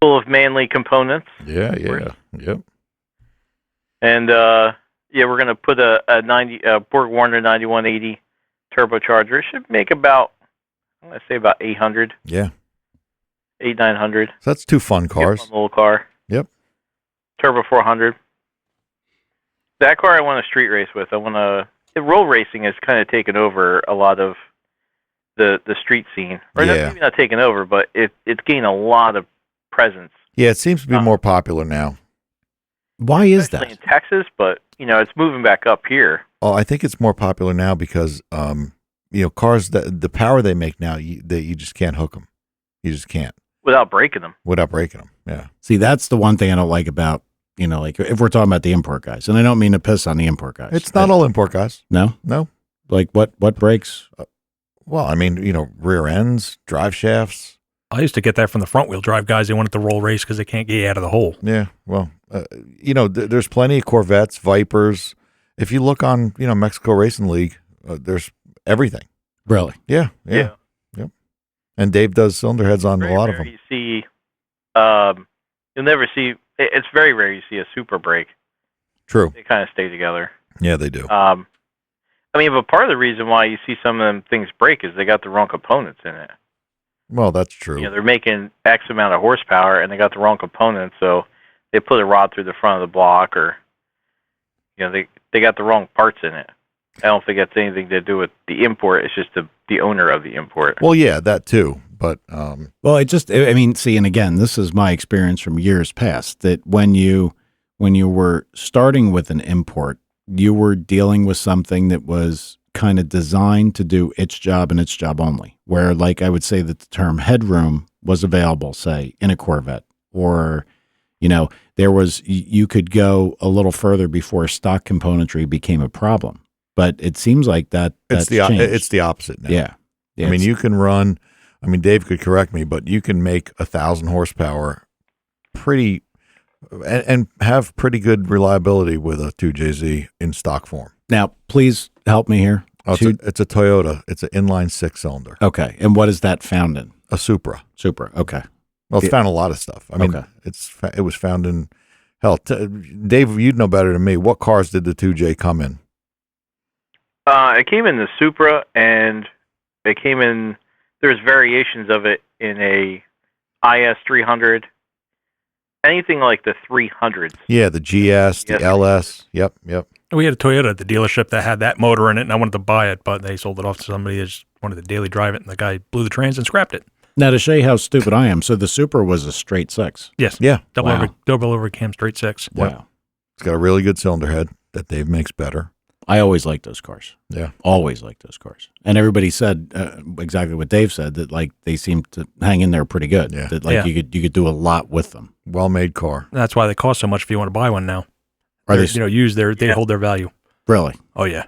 Full of Manley components. Yeah. Yep. And, we're going to put a Borg Warner 9180 turbocharger. It should make about, I'm going to say about 800. Yeah. 900. So that's two fun cars. Fun little car. Yep. Turbo 400. That car I want to street race with. The roll racing has kind of taken over a lot of the street scene. Or maybe not taken over, but it's gained a lot of presence. Yeah, it seems to be more popular now. Why is that? In Texas, but it's moving back up here. Oh, I think it's more popular now because cars the power they make now, you just can't hook them. You just can't. Without breaking them. Yeah. See, that's the one thing I don't like about, like if we're talking about the import guys, and I don't mean to piss on the import guys. It's not all import guys. No? Like what breaks? Well, I mean, rear ends, drive shafts. I used to get that from the front wheel drive guys. They wanted to roll race because they can't get out of the hole. Yeah. Well, there's plenty of Corvettes, Vipers. If you look on, Mexico Racing League, there's everything. Really? Yeah. Yep. And Dave does cylinder heads on a lot of them. You see, you'll never see. It's very rare you see a Supra break. True. They kind of stay together. Yeah, they do. I mean, but part of the reason why you see some of them things break is they got the wrong components in it. Well, that's true. You know, they're making X amount of horsepower, and they got the wrong components, so they put a rod through the front of the block, or you know, they got the wrong parts in it. I don't think it's anything to do with the import. It's just the owner of the import. Well, yeah, that too. But well, I mean, see, and again, this is my experience from years past. That when you were starting with an import, you were dealing with something that was kind of designed to do its job and its job only. Where, like, I would say that the term headroom was available, say, in a Corvette, or you know, you could go a little further before stock componentry became a problem. But it seems like that's it's the opposite now. Yeah. I mean, you can run. I mean, Dave could correct me, but you can make 1,000 horsepower pretty and have pretty good reliability with a 2JZ in stock form. Now, please help me here. Oh, it's a Toyota. It's an inline 6-cylinder. Okay. And what is that found in? A Supra. Supra. Okay. Well, it's found in a lot of stuff. I mean, it was found in, hell, Dave, you'd know better than me. What cars did the 2J come in? It came in the Supra, and it came in. There's variations of it in a IS 300, anything like the 300s. Yeah, the GS, the LS. Yep. We had a Toyota at the dealership that had that motor in it, and I wanted to buy it, but they sold it off to somebody that just wanted to daily drive it, and the guy blew the trans and scrapped it. Now, to show you how stupid I am, so the Supra was a straight 6. Yes. Yeah. Double over cam straight 6. Wow. Yep. It's got a really good cylinder head that Dave makes better. I always liked those cars. Yeah. Always liked those cars. And everybody said exactly what Dave said, that like they seemed to hang in there pretty good. Yeah. That like you could do a lot with them. Well-made car. That's why they cost so much if you want to buy one now. Are they used they hold their value. Really? Oh yeah.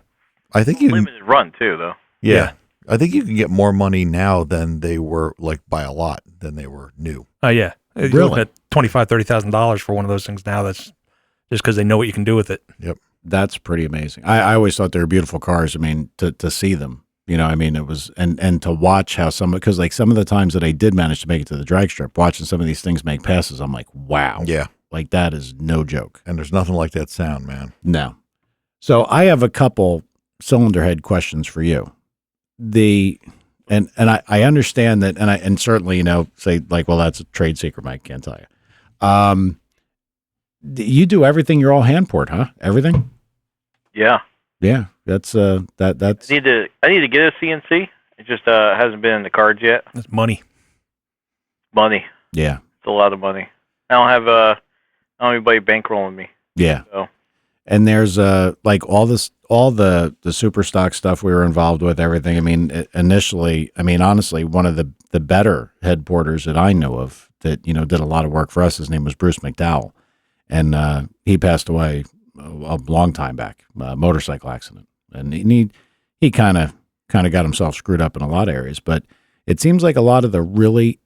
I think you limited run too, though. Yeah. I think you can get more money now than they were, like, by a lot than they were new. Oh yeah. Really? You're looking at $25,000-$30,000 for one of those things now. That's just because they know what you can do with it. Yep. That's pretty amazing. I always thought they were beautiful cars. I mean, to see them, you know, I mean, it was, and to watch how because like some of the times that I did manage to make it to the drag strip, watching some of these things make passes, I'm like, wow. Yeah. Like that is no joke. And there's nothing like that sound, man. No. So I have a couple cylinder head questions for you. And I understand that, and certainly, you know, say like, well, that's a trade secret, Mike, can't tell you. You do everything, you're all hand poured, huh? Everything? Yeah. Yeah. That's that's I need to get a CNC. It just hasn't been in the cards yet. That's money. Money. Yeah. It's a lot of money. I don't have anybody bankrolling me. Yeah. So. And there's like all the super stock stuff we were involved with, everything. I mean, initially, I mean, honestly, one of the better head porters that I know of that, you know, did a lot of work for us, his name was Bruce McDowell. And he passed away a long time back, motorcycle accident. And he kind of got himself screwed up in a lot of areas. But it seems like a lot of the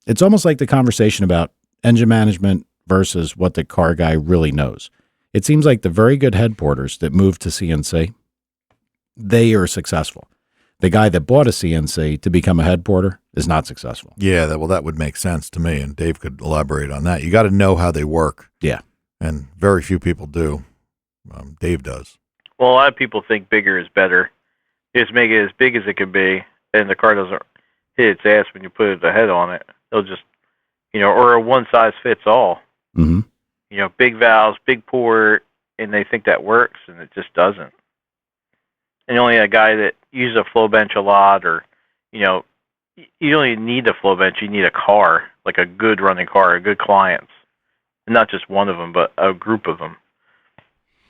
it's almost like the conversation about engine management versus what the car guy really knows. It seems like the very good head porters that moved to CNC, they are successful. The guy that bought a CNC to become a head porter is not successful. Yeah, that would make sense to me, and Dave could elaborate on that. You got to know how they work. Yeah. And very few people do. Dave does. Well, a lot of people think bigger is better. Just make it as big as it can be, and the car doesn't hit its ass when you put the head on it. They'll just, you know, or a one-size-fits-all. Mm-hmm. You know, big valves, big port, and they think that works, and it just doesn't. And only a guy that uses a flow bench a lot, or, you know, you don't even need a flow bench. You need a car, like a good running car, a good clients. And not just one of them, but a group of them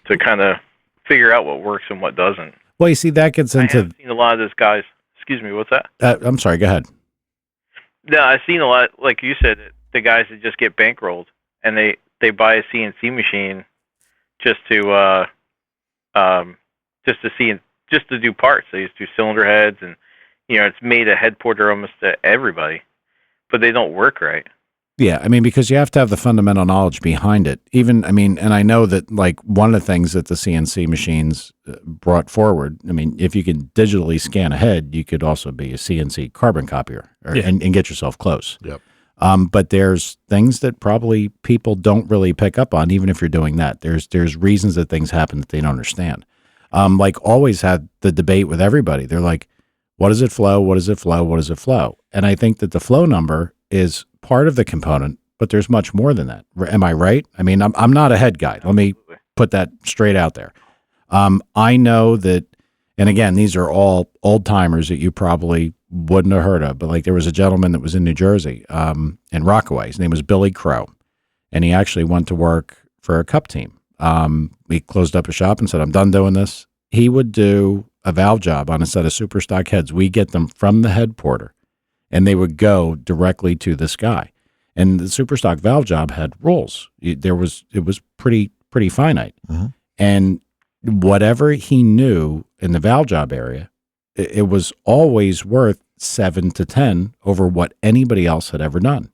to kind of figure out what works and what doesn't. Well, you see, that gets into... I've seen a lot of those guys. Excuse me, what's that? I'm sorry, go ahead. No, I've seen a lot, like you said, the guys that just get bankrolled, and they buy a CNC machine just to do parts. They just do cylinder heads, and you know, it's made a head porter almost to everybody, but they don't work right. Yeah, I mean, because you have to have the fundamental knowledge behind it. Even, I mean, and I know that like one of the things that the CNC machines brought forward, I mean, if you can digitally scan a head, you could also be a CNC carbon copier and get yourself close. Yep. But there's things that probably people don't really pick up on, even if you're doing that. There's reasons that things happen that they don't understand. Like always had the debate with everybody. They're like, what does it flow? What does it flow? What does it flow? And I think that the flow number is part of the component, but there's much more than that. Am I right? I mean, I'm not a head guy. Let me put that straight out there. I know that, and again, these are all old timers that you probably wouldn't have heard of, but like there was a gentleman that was in New Jersey, in Rockaway. His name was Billy Crow, and he actually went to work for a cup team. He closed up a shop and said, I'm done doing this. He would do a valve job on a set of super stock heads. We get them from the head porter, and they would go directly to this guy. And the super stock valve job had rules. It was pretty finite. Mm-hmm. And whatever he knew in the valve job area, it was always worth 7 to 10 over what anybody else had ever done.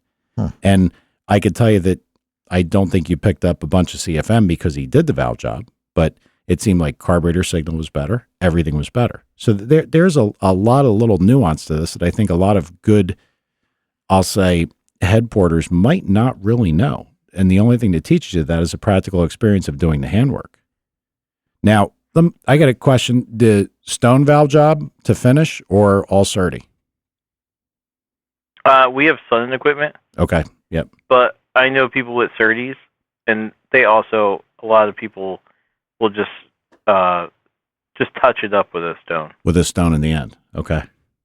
And I could tell you that I don't think you picked up a bunch of CFM because he did the valve job, but it seemed like carburetor signal was better. Everything was better. So there's a lot of little nuance to this that I think a lot of good, I'll say, head porters might not really know. And the only thing that teaches you that is a practical experience of doing the handwork. Now, I got a question. The stone valve job to finish or all certi? We have Sun equipment. Okay. Yep. But I know people with certis, and they also, a lot of people will just touch it up with a stone. With a stone in the end. Okay.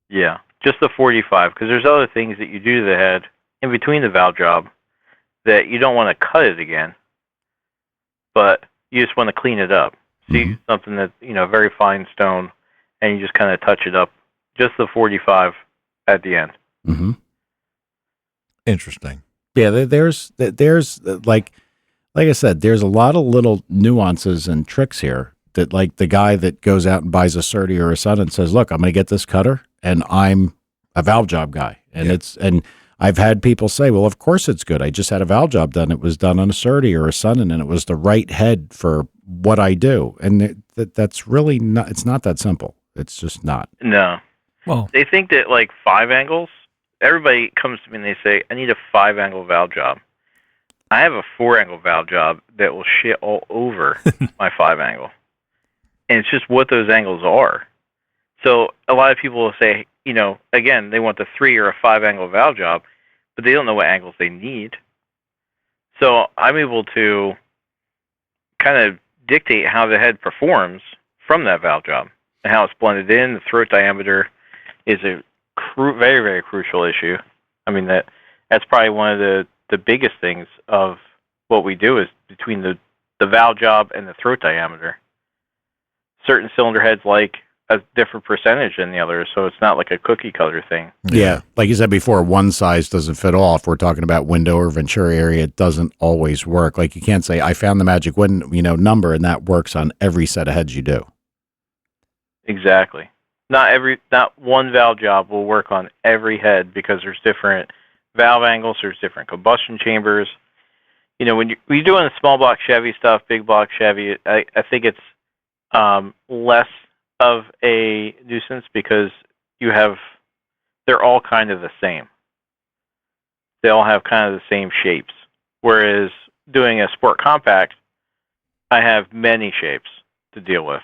Yeah, just the 45, because there's other things that you do to the head in between the valve job that you don't want to cut it again, but you just want to clean it up. See something that, very fine stone, and you just kind of touch it up, just the 45 at the end. Mm-hmm. Interesting. Yeah, there's like I said, there's a lot of little nuances and tricks here that, like, the guy that goes out and buys a Certi or a Sun and says, look, I'm going to get this cutter and I'm a valve job guy. And and I've had people say, well, of course it's good. I just had a valve job done. It was done on a Certi or a Sun, and it was the right head for what I do. And that's really not, it's not that simple. It's just not. No. Well, they think that, like, 5 angles, everybody comes to me and they say, I need a 5-angle valve job. I have a 4-angle valve job that will shit all over my 5-angle. And it's just what those angles are. So a lot of people will say, again, they want the 3 or a 5-angle valve job, but they don't know what angles they need. So I'm able to kind of dictate how the head performs from that valve job and how it's blended in. The throat diameter is a very, very crucial issue. I mean, that's probably one of the biggest things of what we do is between the valve job and the throat diameter. Certain cylinder heads like a different percentage than the others, so it's not like a cookie cutter thing. Yeah, like you said before, one size doesn't fit all. If we're talking about window or Venturi area, it doesn't always work. Like you can't say, I found the magic number, and that works on every set of heads you do. Exactly. Not one valve job will work on every head because there's different valve angles, there's different combustion chambers. When you're doing the small block Chevy stuff, big block Chevy, I think it's less of a nuisance because they're all kind of the same. They all have kind of the same shapes. Whereas doing a sport compact, I have many shapes to deal with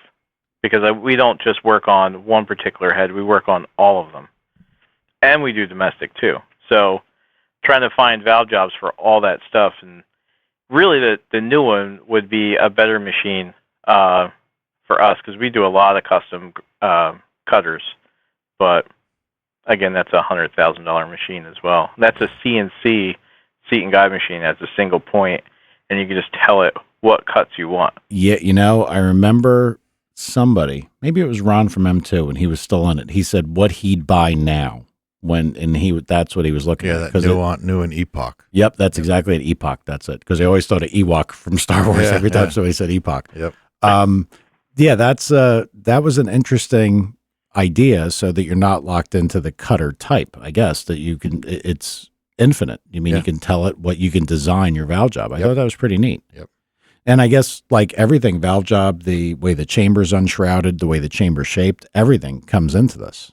because we don't just work on one particular head, we work on all of them. And we do domestic too. So trying to find valve jobs for all that stuff, and really the new one would be a better machine for us because we do a lot of custom cutters, but again, that's a $100,000 machine as well. That's a CNC seat and guide machine. That's a single point, and you can just tell it what cuts you want. Yeah, I remember somebody, maybe it was Ron from M2, and he was still in it. He said what he'd buy now that's what he was looking at. Yeah, new and Epoch. Yep, that's exactly an Epoch. That's it. Because they always thought of Ewok from Star Wars every time somebody said Epoch. Yep. Yeah, that was an interesting idea, so that you're not locked into the cutter type. I guess that you can. It's infinite. I mean, you can tell it what you can design your valve job. I thought that was pretty neat. Yep. And I guess like everything valve job, the way the chamber's unshrouded, the way the chamber's shaped, everything comes into this.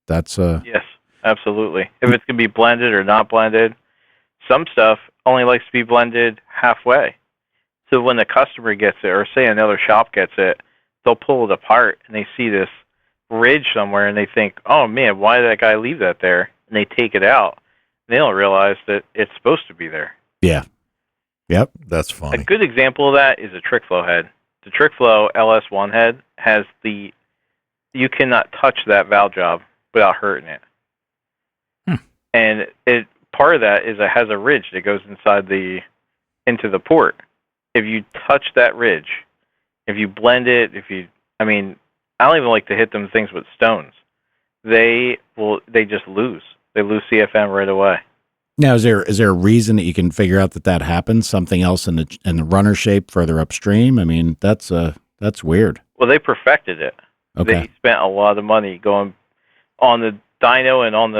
That's yes, absolutely. If it's gonna be blended or not blended, some stuff only likes to be blended halfway. So when the customer gets it, or say another shop gets it, they'll pull it apart and they see this ridge somewhere and they think, "Oh man, why did that guy leave that there?" And they take it out. And they don't realize that it's supposed to be there. Yeah. Yep. That's funny. A good example of that is a trick flow head. The trick flow LS1 head has you cannot touch that valve job without hurting it. And part of that is it has a ridge that goes into the port. If you touch that ridge, if you blend it, I don't even like to hit them things with stones. They just lose. They lose CFM right away. Now, is there a reason that you can figure out that happens? Something else in the runner shape further upstream? I mean, that's weird. Well, they perfected it. Okay. They spent a lot of money going on the dyno and on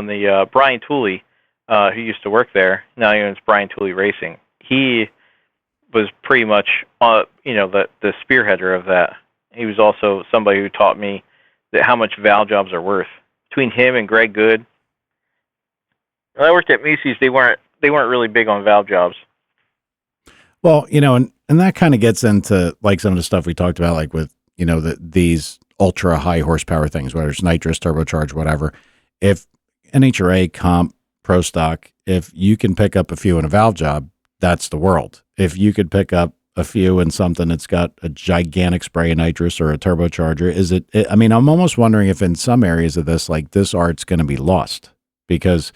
the Brian Tooley, who used to work there. Now he owns Brian Tooley Racing. He was pretty much the spearheader of that. He was also somebody who taught me how much valve jobs are worth. Between him and Greg Good, when I worked at Macy's, they weren't really big on valve jobs. Well, and that kind of gets into like some of the stuff we talked about, like with these ultra high horsepower things, whether it's nitrous, turbocharged, whatever. If NHRA, comp, pro stock, if you can pick up a few in a valve job, that's the world. If you could pick up a few in something that's got a gigantic spray of nitrous or a turbocharger, I'm almost wondering if in some areas of this, like this art's going to be lost because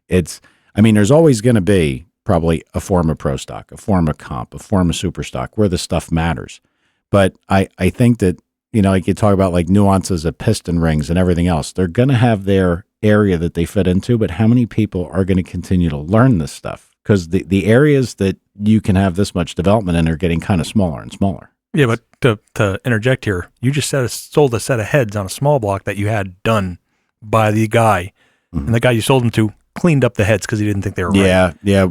there's always going to be probably a form of pro stock, a form of comp, a form of super stock where the stuff matters. But I think that, like you talk about like nuances of piston rings and everything else, they're going to have their area that they fit into, but how many people are going to continue to learn this stuff? Because the areas that you can have this much development in are getting kind of smaller and smaller. Yeah, but to interject here, you just sold a set of heads on a small block that you had done by the guy, and the guy you sold them to cleaned up the heads because he didn't think they were right. Yeah.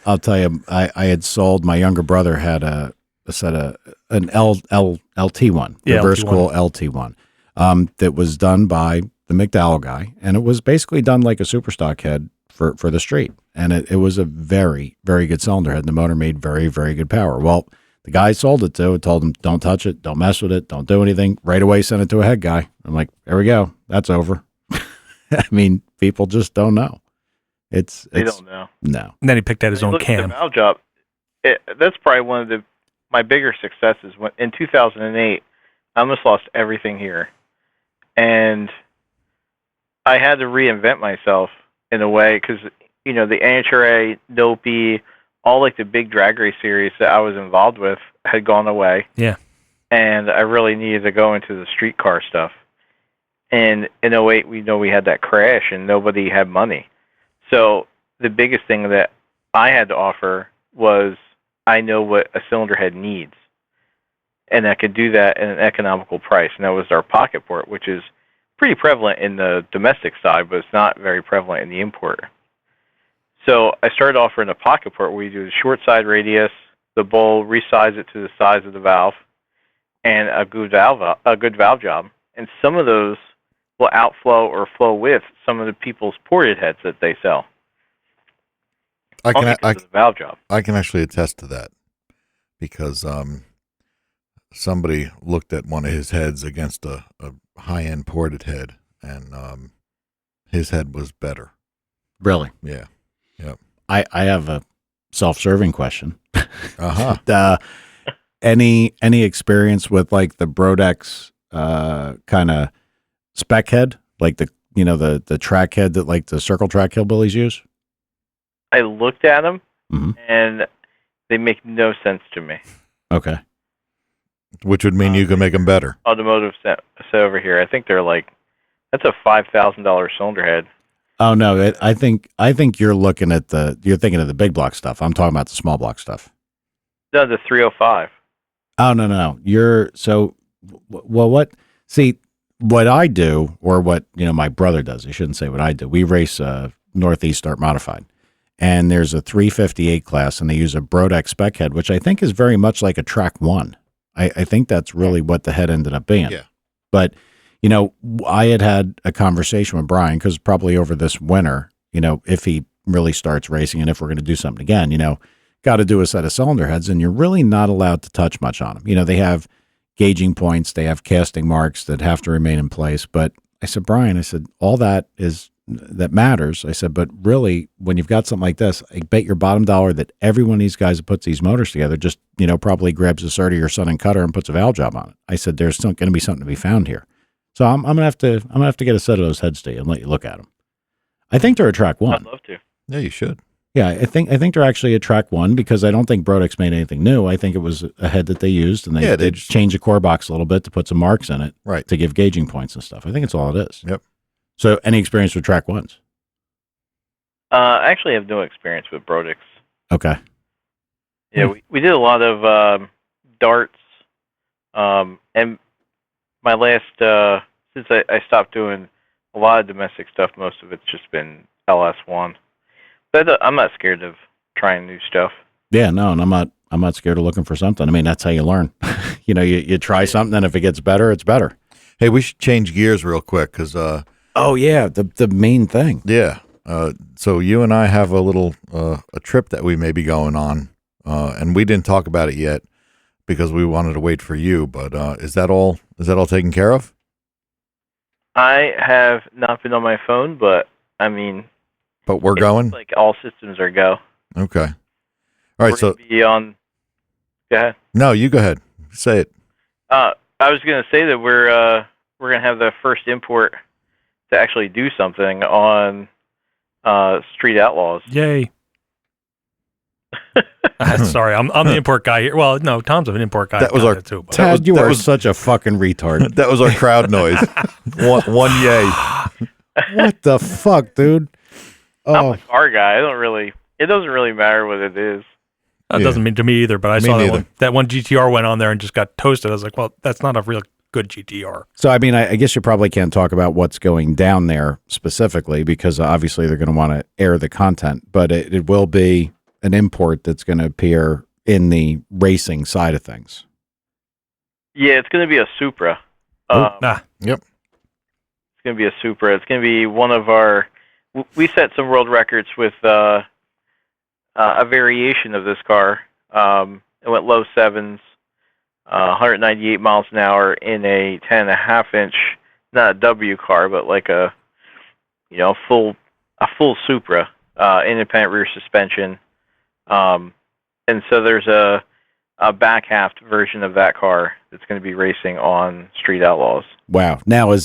I'll tell you, I had sold, my younger brother had a set of an LT1, reverse cool LT1, that was done by the McDowell guy, and it was basically done like a super stock head for the street, and it was a very, very good cylinder head. The motor made very, very good power. Well, the guy I sold it to told him, don't touch it, don't mess with it, don't do anything. Right away, sent it to a head guy. I'm like, there we go, that's over. People just don't know. They don't know. No. And then he picked out his own cam. The valve job. That's probably one of my bigger successes. When in 2008, I almost lost everything here, and I had to reinvent myself in a way because the NHRA, Dopey, all like the big drag race series that I was involved with had gone away. Yeah. And I really needed to go into the street car stuff. And in 08, we had that crash and nobody had money. So the biggest thing that I had to offer was I know what a cylinder head needs. And I could do that at an economical price. And that was our pocket port, which is pretty prevalent in the domestic side, but it's not very prevalent in the import. So I started offering a pocket port where you do the short side radius, the bowl, resize it to the size of the valve, and a good valve job. And some of those will outflow or flow with some of the people's ported heads that they sell. The valve job. I can actually attest to that because somebody looked at one of his heads against a high-end ported head, and his head was better. Really? Yeah. Yep. I have a self-serving question. Uh-huh. Any experience with like the Brodex kind of spec head, like the track head that like the circle track hillbillies use? I looked at them, and they make no sense to me. Okay. Which would mean you can make them better. Automotive set over here. I think they're that's a $5,000 cylinder head. Oh no, I think you're looking at you're thinking of the big block stuff. I'm talking about the small block stuff. No, the 305. Oh no. What I do, or what my brother does. I shouldn't say what I do. We race Northeast Start Modified. And there's a 358 class, and they use a Brodex spec head, which I think is very much like a Track 1. I think that's really what the head ended up being. Yeah. But, I had a conversation with Brian, because probably over this winter, if he really starts racing and if we're going to do something again, got to do a set of cylinder heads, and you're really not allowed to touch much on them. They have gauging points, they have casting marks that have to remain in place. But I said, Brian, all that matters. I said, but really, when you've got something like this, I bet your bottom dollar that every one of these guys that puts these motors together just, probably grabs a Surrey or Sun and Cutter and puts a valve job on it. I said, there's going to be something to be found here. So I'm gonna have to get a set of those heads to you and let you look at them. I think they're a Track 1. I'd love to. Yeah, you should. Yeah, I think they're actually a Track 1, because I don't think Brodex made anything new. I think it was a head that they used, and they changed the core box a little bit to put some marks in it, right, to give gauging points and stuff. I think it's all it is. Yep. So, any experience with Track 1s? I actually have no experience with Brodex. Okay. Yeah, we did a lot of darts, and my last since I stopped doing a lot of domestic stuff, most of it's just been LS1. But I'm not scared of trying new stuff. Yeah, no, and I'm not scared of looking for something. I mean, that's how you learn. You try something, and if it gets better, it's better. Hey, we should change gears real quick, because oh yeah, the main thing. Yeah. So you and I have a little a trip that we may be going on, and we didn't talk about it yet because we wanted to wait for you. But is that all taken care of? I have not been on my phone, but But we're going? Like all systems are go. Okay. All right, so go ahead. No, you go ahead. Say it. I was going to say that we're going to have the first import to actually do something on Street Outlaws. Yay. Sorry, I'm the import guy here. Well, no, Tom's an import guy. That was our too. But Tad, you are such a fucking retard. That was our crowd noise. One yay. What the fuck, dude? I'm a car guy. It doesn't really matter what it is. That doesn't mean to me either, but I saw that one GTR went on there and just got toasted. I was like, well, that's not a real good GTR. So, I guess you probably can't talk about what's going down there specifically, because obviously they're going to want to air the content, but it will be an import that's going to appear in the racing side of things. Yeah, it's going to be a Supra. Yep. It's going to be a Supra. It's going to be one of our... We set some world records with a variation of this car. It went low sevens, 198 miles an hour in a 10.5-inch, not a W car, but like a full Supra, independent rear suspension. And so there's a back half version of that car that's going to be racing on Street Outlaws. Wow. Now,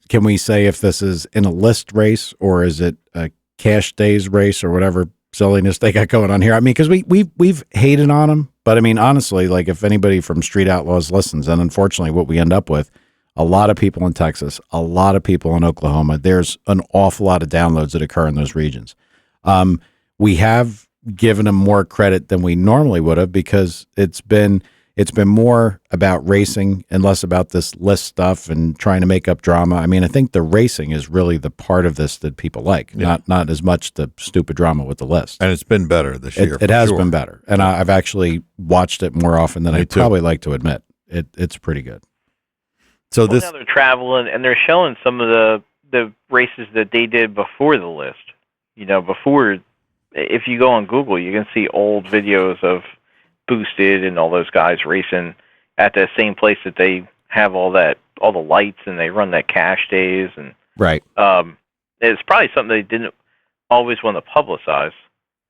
can we say if this is in a list race, or is it a cash days race, or whatever silliness they got going on here? Because we've hated on them, but honestly, like, if anybody from Street Outlaws listens, and unfortunately what we end up with, a lot of people in Texas, a lot of people in Oklahoma, there's an awful lot of downloads that occur in those regions. We have given them more credit than we normally would have, because it's been more about racing and less about this list stuff and trying to make up drama. I think the racing is really the part of this that people like, not as much the stupid drama with the list. And it's been better this year. It has been better, and I've actually watched it more often than I'd probably like to admit. It's pretty good. So now they're traveling, and they're showing some of the races that they did before the list. Before. If you go on Google, you can see old videos of Boosted and all those guys racing at the same place that they have all the lights, and they run that cash days, and right. It's probably something they didn't always want to publicize,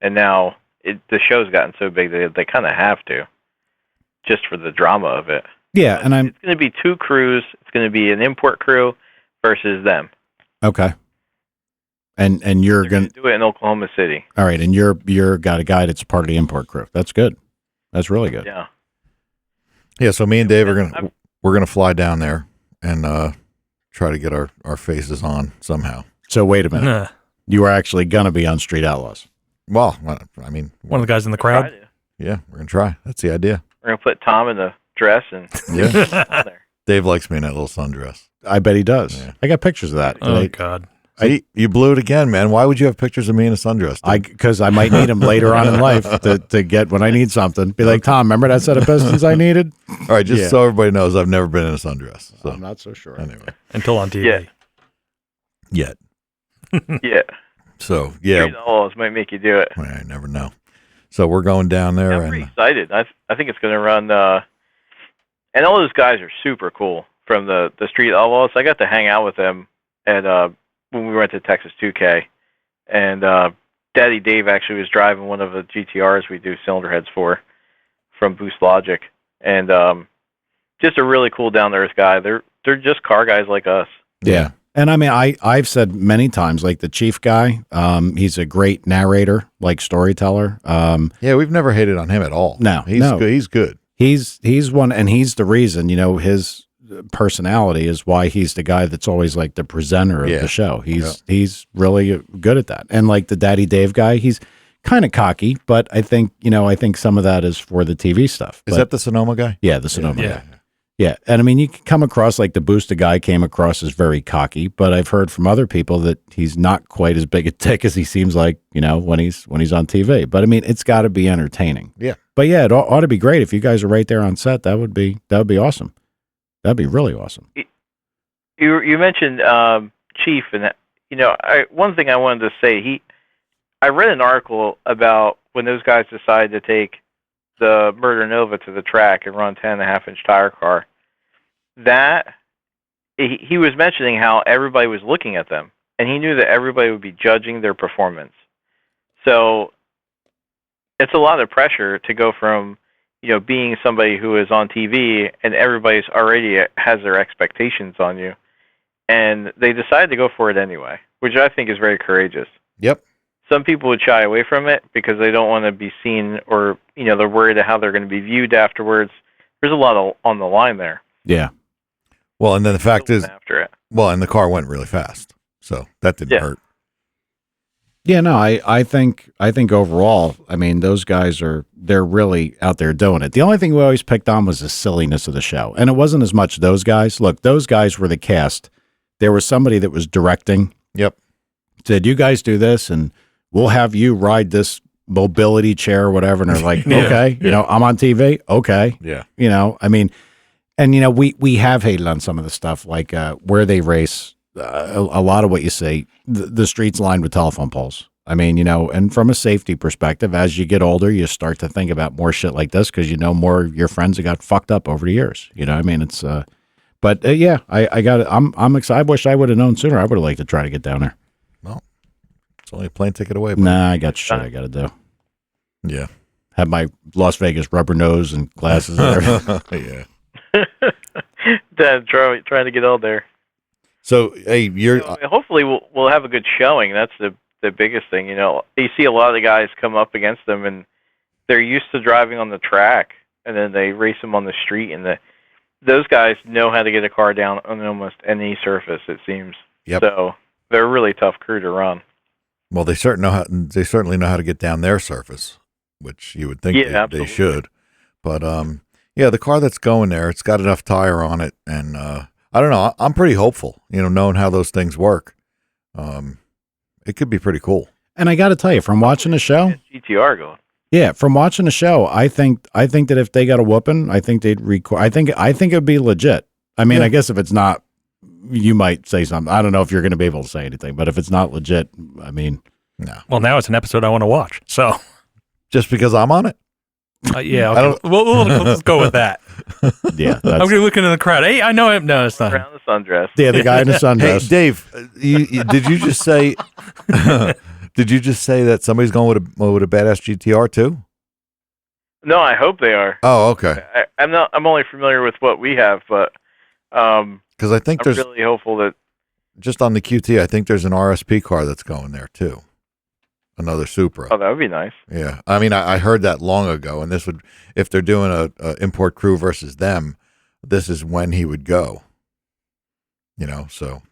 and now the show's gotten so big that they kind of have to, just for the drama of it. Yeah, and it's going to be two crews. It's going to be an import crew versus them. Okay. And you're going to do it in Oklahoma City. All right, and you're got a guy that's part of the import crew. That's good. That's really good. Yeah. Yeah. So me and Dave we're gonna fly down there and try to get our faces on somehow. So wait a minute. You are actually gonna be on Street Outlaws. Well, one of the guys in the crowd. Yeah, we're gonna try. That's the idea. We're gonna put Tom in the dress and Dave likes me in that little sundress. I bet he does. Yeah. I got pictures of that. Oh God. See, you blew it again, man. Why would you have pictures of me in a sundress? Because I might need them later on in life to get when I need something. Be like, Tom, remember that set of Pistons I needed? All right, just so everybody knows, I've never been in a sundress. So. I'm not so sure. Anyway. Until on TV. Yet. Yeah. So, yeah. Street Outlaws might make you do it. Well, I never know. So we're going down there. I'm pretty excited. I think it's going to run, and all those guys are super cool from the Street Outlaws. I got to hang out with them at when we went to Texas 2K, and Daddy Dave actually was driving one of the GTRs we do cylinder heads for from Boost Logic, and just a really cool down to earth guy. They're just car guys like us. Yeah. And I mean, I've said many times, like the chief guy, he's a great narrator, like storyteller. Yeah, we've never hated on him at all. No, he's good. He's one, and he's the reason, his personality is why he's the guy that's always like the presenter of the show. He's really good at that. And like the Daddy Dave guy, he's kind of cocky, but I think some of that is for the TV stuff. Is that the Sonoma guy? Yeah, the Sonoma guy. Yeah, and I mean, you can come across like the Booster guy came across as very cocky, but I've heard from other people that he's not quite as big a dick as he seems like, when he's on TV. But I mean, it's got to be entertaining. Yeah. But yeah, it ought to be great if you guys are right there on set. That would be awesome. That'd be really awesome. You mentioned Chief, and one thing I wanted to say, I read an article about when those guys decided to take the Murder Nova to the track and run 10.5-inch tire car, that he was mentioning how everybody was looking at them, and he knew that everybody would be judging their performance. So it's a lot of pressure to go from, being somebody who is on TV and everybody's already has their expectations on you, and they decided to go for it anyway, which I think is very courageous. Yep. Some people would shy away from it because they don't want to be seen, or they're worried how they're going to be viewed afterwards. There's a lot on the line there. Yeah. Well, and then the fact is, after it. Well, and the car went really fast, so that didn't hurt. Yeah, no, I think overall, I mean, those guys they're really out there doing it. The only thing we always picked on was the silliness of the show, and it wasn't as much those guys. Look, those guys were the cast. There was somebody that was directing. Yep. Said, you guys do this, and we'll have you ride this mobility chair or whatever. And they're like, okay, I'm on TV. Okay. Yeah. I mean, and, we have hated on some of the stuff like where they race. A lot of what you see, the streets lined with telephone poles. I mean, and from a safety perspective, as you get older, you start to think about more shit like this because more of your friends have got fucked up over the years. I mean, it's, but yeah, I got it. I'm excited. I wish I would have known sooner. I would have liked to try to get down there. Well, it's only a plane ticket away. Buddy. Nah, I got shit I got to do. Yeah. Have my Las Vegas rubber nose and glasses and everything. Yeah. Dad, trying to get out there. So, hey, hopefully we'll have a good showing. That's the biggest thing. You see a lot of the guys come up against them, and they're used to driving on the track, and then they race them on the street, and those guys know how to get a car down on almost any surface, it seems. Yep. So they're a really tough crew to run. Well, they certainly know how to get down their surface, which you would think they should. But the car that's going there, it's got enough tire on it, and I don't know. I'm pretty hopeful, knowing how those things work. It could be pretty cool. And I got to tell you, from watching the show, GTR going. Yeah, from watching the show, I think that if they got a whooping, I think they'd record. I think it'd be legit. I mean, I guess if it's not, you might say something. I don't know if you're going to be able to say anything, but if it's not legit, I mean, no. Well, now it's an episode I want to watch. So just because I'm on it. Yeah, okay. Let's go with that. Yeah, I'm going to look into the crowd. Hey, I know him. No, it's not. Around the sundress. Yeah, the guy in the sundress. Hey, Dave, did you just say? Did you just say that somebody's going with a badass GTR too? No, I hope they are. Oh, okay. I'm not. I'm only familiar with what we have, but because I think I'm really hopeful that just on the QT, I think there's an RSP car that's going there too. Another Supra. Oh, that would be nice. Yeah, I mean, I heard that long ago, and this would, if they're doing a import crew versus them, this is when he would go. So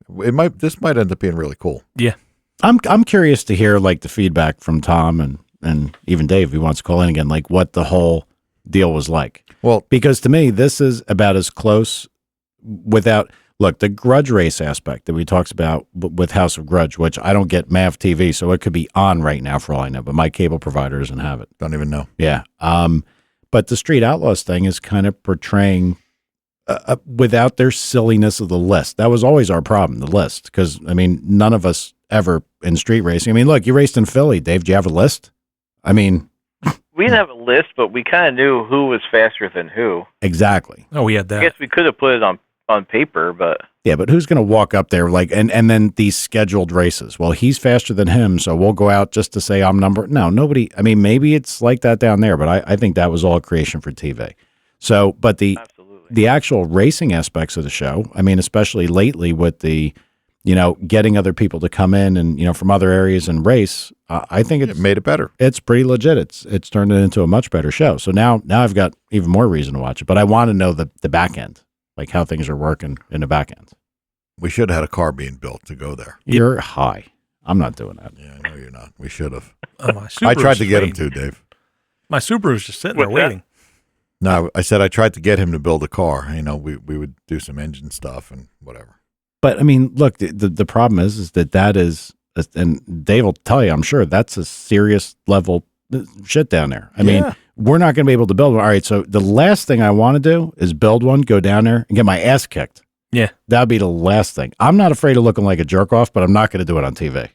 this might end up being really cool. Yeah, I'm curious to hear like the feedback from Tom and even Dave, who wants to call in again, like what the whole deal was like. Well, because to me, this is about as close without, look, the grudge race aspect that we talked about with House of Grudge, which I don't get MAV TV, so it could be on right now for all I know, but my cable provider doesn't have it. Don't even know. Yeah. But the Street Outlaws thing is kind of portraying without their silliness of the list. That was always our problem, the list, because, I mean, none of us ever in street racing. I mean, look, you raced in Philly. Dave, do you have a list? I mean... We didn't have a list, but we kind of knew who was faster than who. Exactly. Oh, we had that. I guess we could have put it on paper, but... Yeah, but who's going to walk up there and then these scheduled races? Well, he's faster than him, so we'll go out just to say I'm number... No, nobody... I mean, maybe it's like that down there, but I think that was all a creation for TV. So, but the actual racing aspects of the show, I mean, especially lately with the, getting other people to come in and, from other areas and race, I think it made it better. It's pretty legit. It's turned it into a much better show. So now I've got even more reason to watch it, but I want to know the back end, like how things are working in the back end. We should have had a car being built to go there. You're high. I'm not doing that. Yeah, I know you're not. We should have. I tried to get him to, Dave. My Subaru's just sitting there waiting. No, I said I tried to get him to build a car. We would do some engine stuff and whatever. But I mean, look, the problem is that is, and Dave will tell you, I'm sure that's a serious level shit down there. I mean, we're not going to be able to build one. All right, so the last thing I want to do is build one, go down there, and get my ass kicked. Yeah. That'd be the last thing. I'm not afraid of looking like a jerk off, but I'm not going to do it on TV.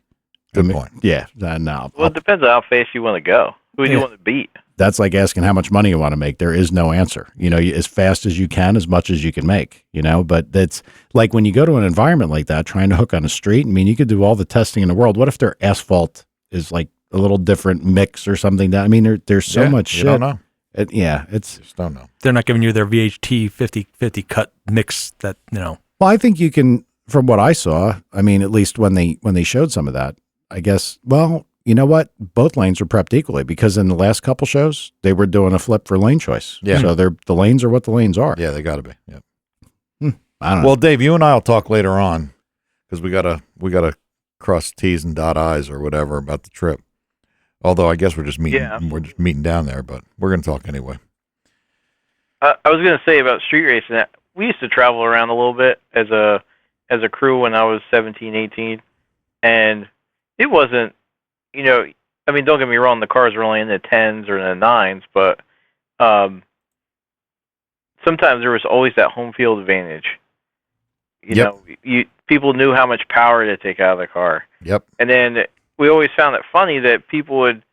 Good point. Yeah. No. Well, it depends on how fast you want to go. Who do you want to beat? That's like asking how much money you want to make. There is no answer. As fast as you can, as much as you can make, but that's like when you go to an environment like that, trying to hook on a street. I mean, you could do all the testing in the world. What if their asphalt is like a little different mix or something? I mean, there's so much shit. Don't know. Just don't know. They're not giving you their VHT 50/50 cut mix that, Well, I think you can, from what I saw, I mean, at least when they showed some of that, I guess, well, you know what? Both lanes are prepped equally because in the last couple shows, they were doing a flip for lane choice. Yeah. So the lanes are what the lanes are. Yeah, they got to be. Yep. I don't know. Well, Dave, you and I will talk later on because we gotta cross T's and dot I's or whatever about the trip. Although I guess we're just meeting. Yeah. We're just meeting down there, but we're gonna talk anyway. I was gonna say about street racing. We used to travel around a little bit as a crew when I was 17, 18, and it wasn't. I mean, don't get me wrong, the cars were only in the 10s or in the 9s, but sometimes there was always that home field advantage. People knew how much power to take out of the car. Yep. And then we always found it funny that people would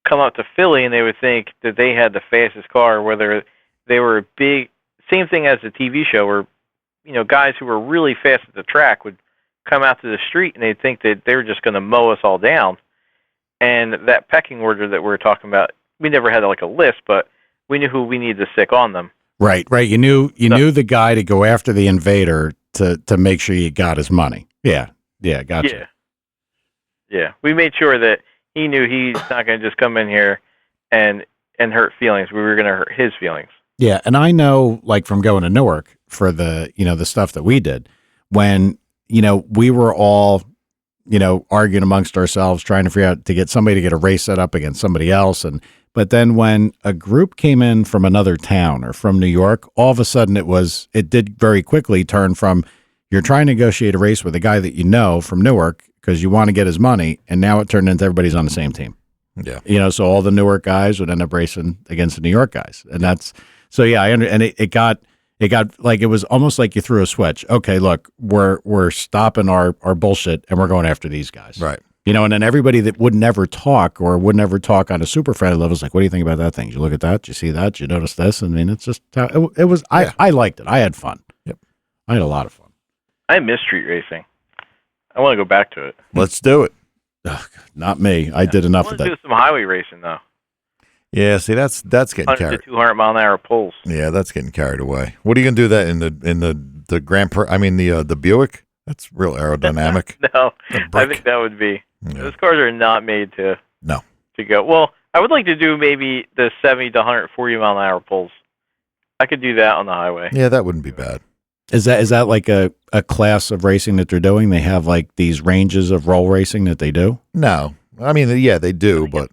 come up to Philly and they would think that they had the fastest car, whether they were big. Same thing as the TV show where, guys who were really fast at the track would come out to the street and they'd think that they were just going to mow us all down. And that pecking order that we were talking about, we never had like a list, but we knew who we needed to stick on them. Right. You knew the guy to go after the invader to make sure you got his money. Yeah. Gotcha. Yeah. We made sure that he knew he's not going to just come in here and hurt feelings. We were going to hurt his feelings. Yeah, and I know, like from going to Newark for the the stuff that we did, when we were all arguing amongst ourselves, trying to figure out to get somebody to get a race set up against somebody else. But then when a group came in from another town or from New York, all of a sudden it did very quickly turn from you're trying to negotiate a race with a guy that from Newark because you want to get his money. And now it turned into everybody's on the same team. Yeah. So all the Newark guys would end up racing against the New York guys. And it got like, it was almost like you threw a switch. Okay, look, we're stopping our bullshit and we're going after these guys. Right. And then everybody that would never talk or would never talk on a super friendly level is like, what do you think about that thing? Did you look at that? Did you see that? Did you notice this? I mean, it's just how it was. I liked it. I had fun. Yep. I had a lot of fun. I miss street racing. I want to go back to it. Let's do it. Ugh, not me. I did enough of that. I want to do some highway racing though. Yeah, see, that's getting 100 carried. to 200 mile an hour pulls. Yeah, that's getting carried away. What are you gonna do that in the Grand Prix? I mean the Buick. That's real aerodynamic. No, I think that would be. Yeah. Those cars are not made to go. Well, I would like to do maybe the 70 to 140 mile an hour pulls. I could do that on the highway. Yeah, that wouldn't be bad. Is that like a class of racing that they're doing? They have like these ranges of roll racing that they do? No, I mean they do, but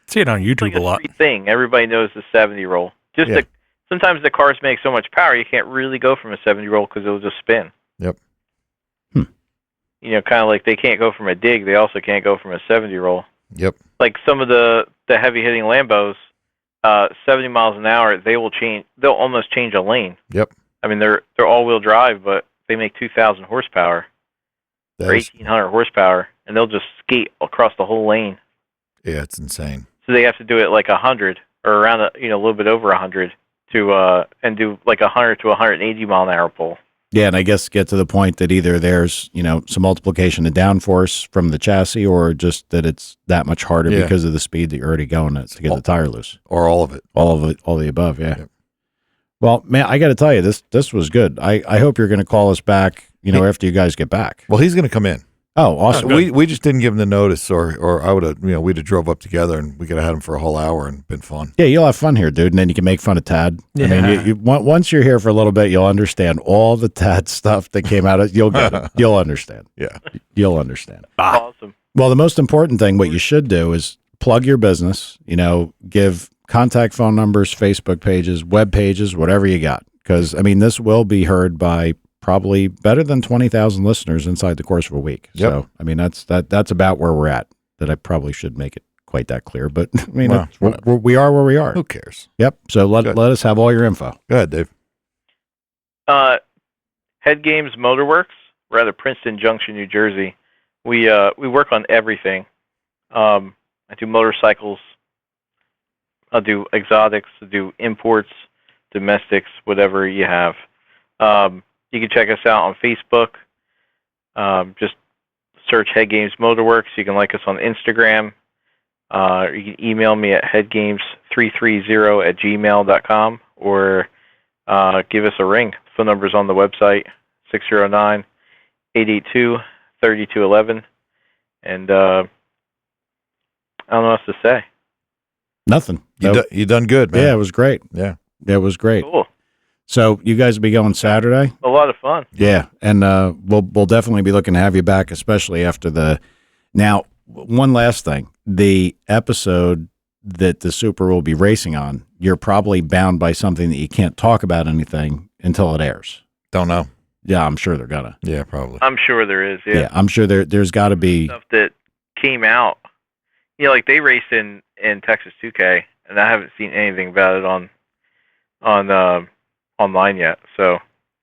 see it on YouTube like a lot. Thing everybody knows the 70 roll. Sometimes the cars make so much power you can't really go from a 70 roll because it'll just spin. Yep. You know, kind of like they can't go from a dig. They also can't go from a 70 roll. Yep. Like some of the heavy hitting Lambos, 70 miles an hour, they'll almost change a lane. Yep. I mean, they're all wheel drive, but they make 2,000 horsepower or 1,800 horsepower, and they'll just skate across the whole lane. Yeah, it's insane. So they have to do it like 100 or around a little bit over 100 to and do like 100 to 180 mile an hour pull. Yeah, and I guess get to the point that either there's, some multiplication of downforce from the chassis, or just that it's that much harder because of the speed that you're already going at to get the tire loose. Or all of it. All of it, all the above, yeah. Yep. Well, man, I got to tell you, this was good. I hope you're going to call us back, after you guys get back. Well, he's going to come in. Oh, awesome. We just didn't give him the notice, or I would have, we'd have drove up together and we could have had him for a whole hour and been fun. Yeah, you'll have fun here, dude, and then you can make fun of Tad. Yeah. I mean, once you're here for a little bit, you'll understand all the Tad stuff that came out of. You'll get it. You'll understand. Yeah, you'll understand. Awesome. Well, the most important thing, what you should do is plug your business. Give contact phone numbers, Facebook pages, web pages, whatever you got, because this will be heard by probably better than 20,000 listeners inside the course of a week. Yep. So, that's about where we're at. That I probably should make it quite that clear, but we are where we are. Who cares? Yep. So let us have all your info. Go ahead, Dave. HeadGames Motorworks. We're out of Princeton Junction, New Jersey. We work on everything. I do motorcycles. I'll do exotics. I do imports, domestics, whatever you have. You can check us out on Facebook. Just search HeadGames Motorworks. You can like us on Instagram. You can email me at headgames330@gmail.com or give us a ring. Phone number's on the website, 609-882-3211. And I don't know what else to say. Nothing. You done good, man. Yeah, it was great. Yeah. It was great. Cool. So you guys will be going Saturday? A lot of fun. Yeah, and we'll definitely be looking to have you back, especially after the. Now, one last thing: the episode that the Supra will be racing on, you're probably bound by something that you can't talk about anything until it airs. Don't know. Yeah, I'm sure they're gonna. Yeah, probably. I'm sure there is. Yeah, I'm sure there's got to be stuff that came out. Like they raced in Texas 2K, and I haven't seen anything about it on online yet. So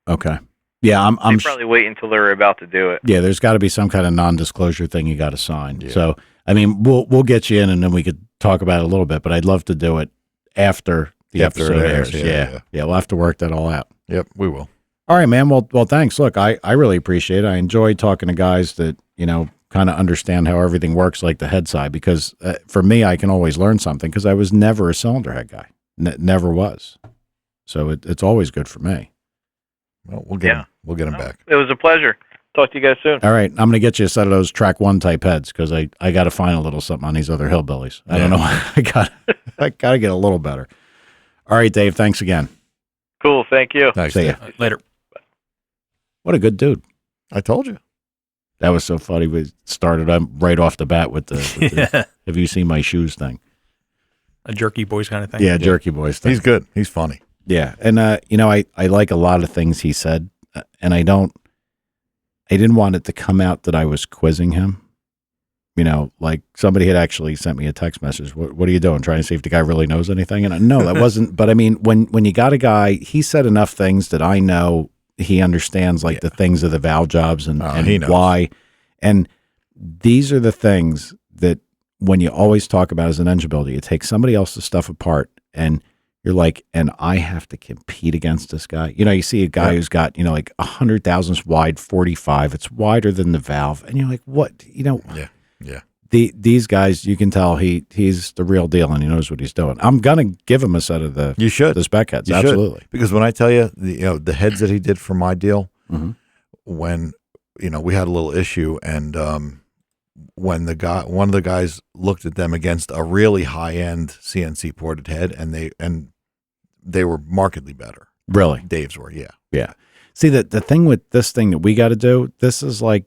okay. Yeah, I'm probably wait until they're about to do it. Yeah, there's got to be some kind of non-disclosure thing you got to sign. Yeah. So, we'll get you in, and then we could talk about it a little bit. But I'd love to do it after the episode airs. Yeah, we'll have to work that all out. Yep, we will. All right, man. Well, thanks. Look, I really appreciate it. I enjoy talking to guys that kind of understand how everything works, like the head side. Because for me, I can always learn something because I was never a cylinder head guy. Never was. So it's always good for me. Well, we'll get him back. It was a pleasure. Talk to you guys soon. All right, I'm going to get you a set of those track 1 type heads because I got to find a little something on these other hillbillies. I don't know. I got to get a little better. All right, Dave. Thanks again. Cool. Thank you. Thanks. See ya. Later. What a good dude. I told you. That was so funny. We started right off the bat with the have you seen my shoes thing? A jerky boys kind of thing. Yeah, jerky boys thing. He's good. He's funny. Yeah, and I like a lot of things he said, and I didn't want it to come out that I was quizzing him. Like somebody had actually sent me a text message. What are you doing? Trying to see if the guy really knows anything? And no, that wasn't. But when you got a guy, he said enough things that I know he understands, like the things of the valve jobs and he knows. why. And these are the things that when you always talk about as an engine builder, you take somebody else's stuff apart and you're like, and I have to compete against this guy. You see a guy who's got, like 100 thousandths wide, 45. It's wider than the valve. And you're like, what? Yeah. These guys, you can tell he's the real deal and he knows what he's doing. I'm going to give him a set of the spec heads. Absolutely. Because when I tell you, the heads that he did for my deal, mm-hmm. when, we had a little issue and when one of the guys looked at them against a really high-end CNC ported head and they were markedly better. Really? Dave's were, yeah. Yeah. See, the thing with this thing that we got to do, this is like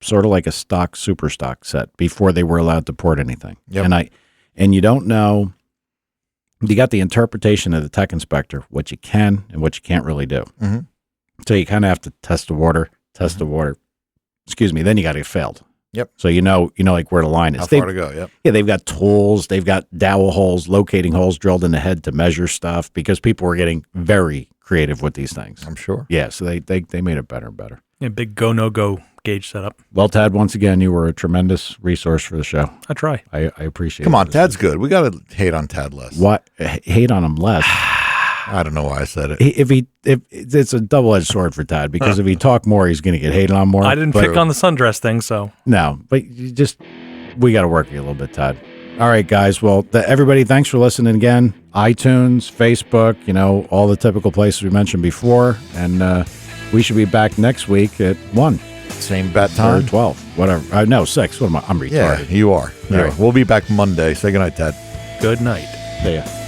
sort of like a stock, super stock set before they were allowed to port anything. Yep. And you don't know, you got the interpretation of the tech inspector, what you can and what you can't really do. Mm-hmm. So you kind of have to test the water test the water. Excuse me. Then you got to get failed. Yep. So you know, like where the line is. How far to go? Yep. Yeah, they've got tools. They've got dowel holes, locating holes drilled in the head to measure stuff because people were getting very creative with these things. I'm sure. Yeah, so they made it better and better. Yeah, big go no go gauge setup. Well, Tad, once again, you were a tremendous resource for the show. I try. I appreciate it. Come on, Tad's good. We got to hate on Tad less. What? Hate on him less. I don't know why I said it. If it's a double-edged sword for Tad because if he talk more, he's going to get hated on more. I didn't pick on the sundress thing, so no. But we got to work you a little bit, Tad. All right, guys. Well, everybody, thanks for listening again. iTunes, Facebook, all the typical places we mentioned before, and we should be back next week at 1. Same bat time? Or 12, whatever. No, 6. What am I? I'm retarded. Yeah, you are. All right. We'll be back Monday. Say goodnight, Tad. good night. See ya.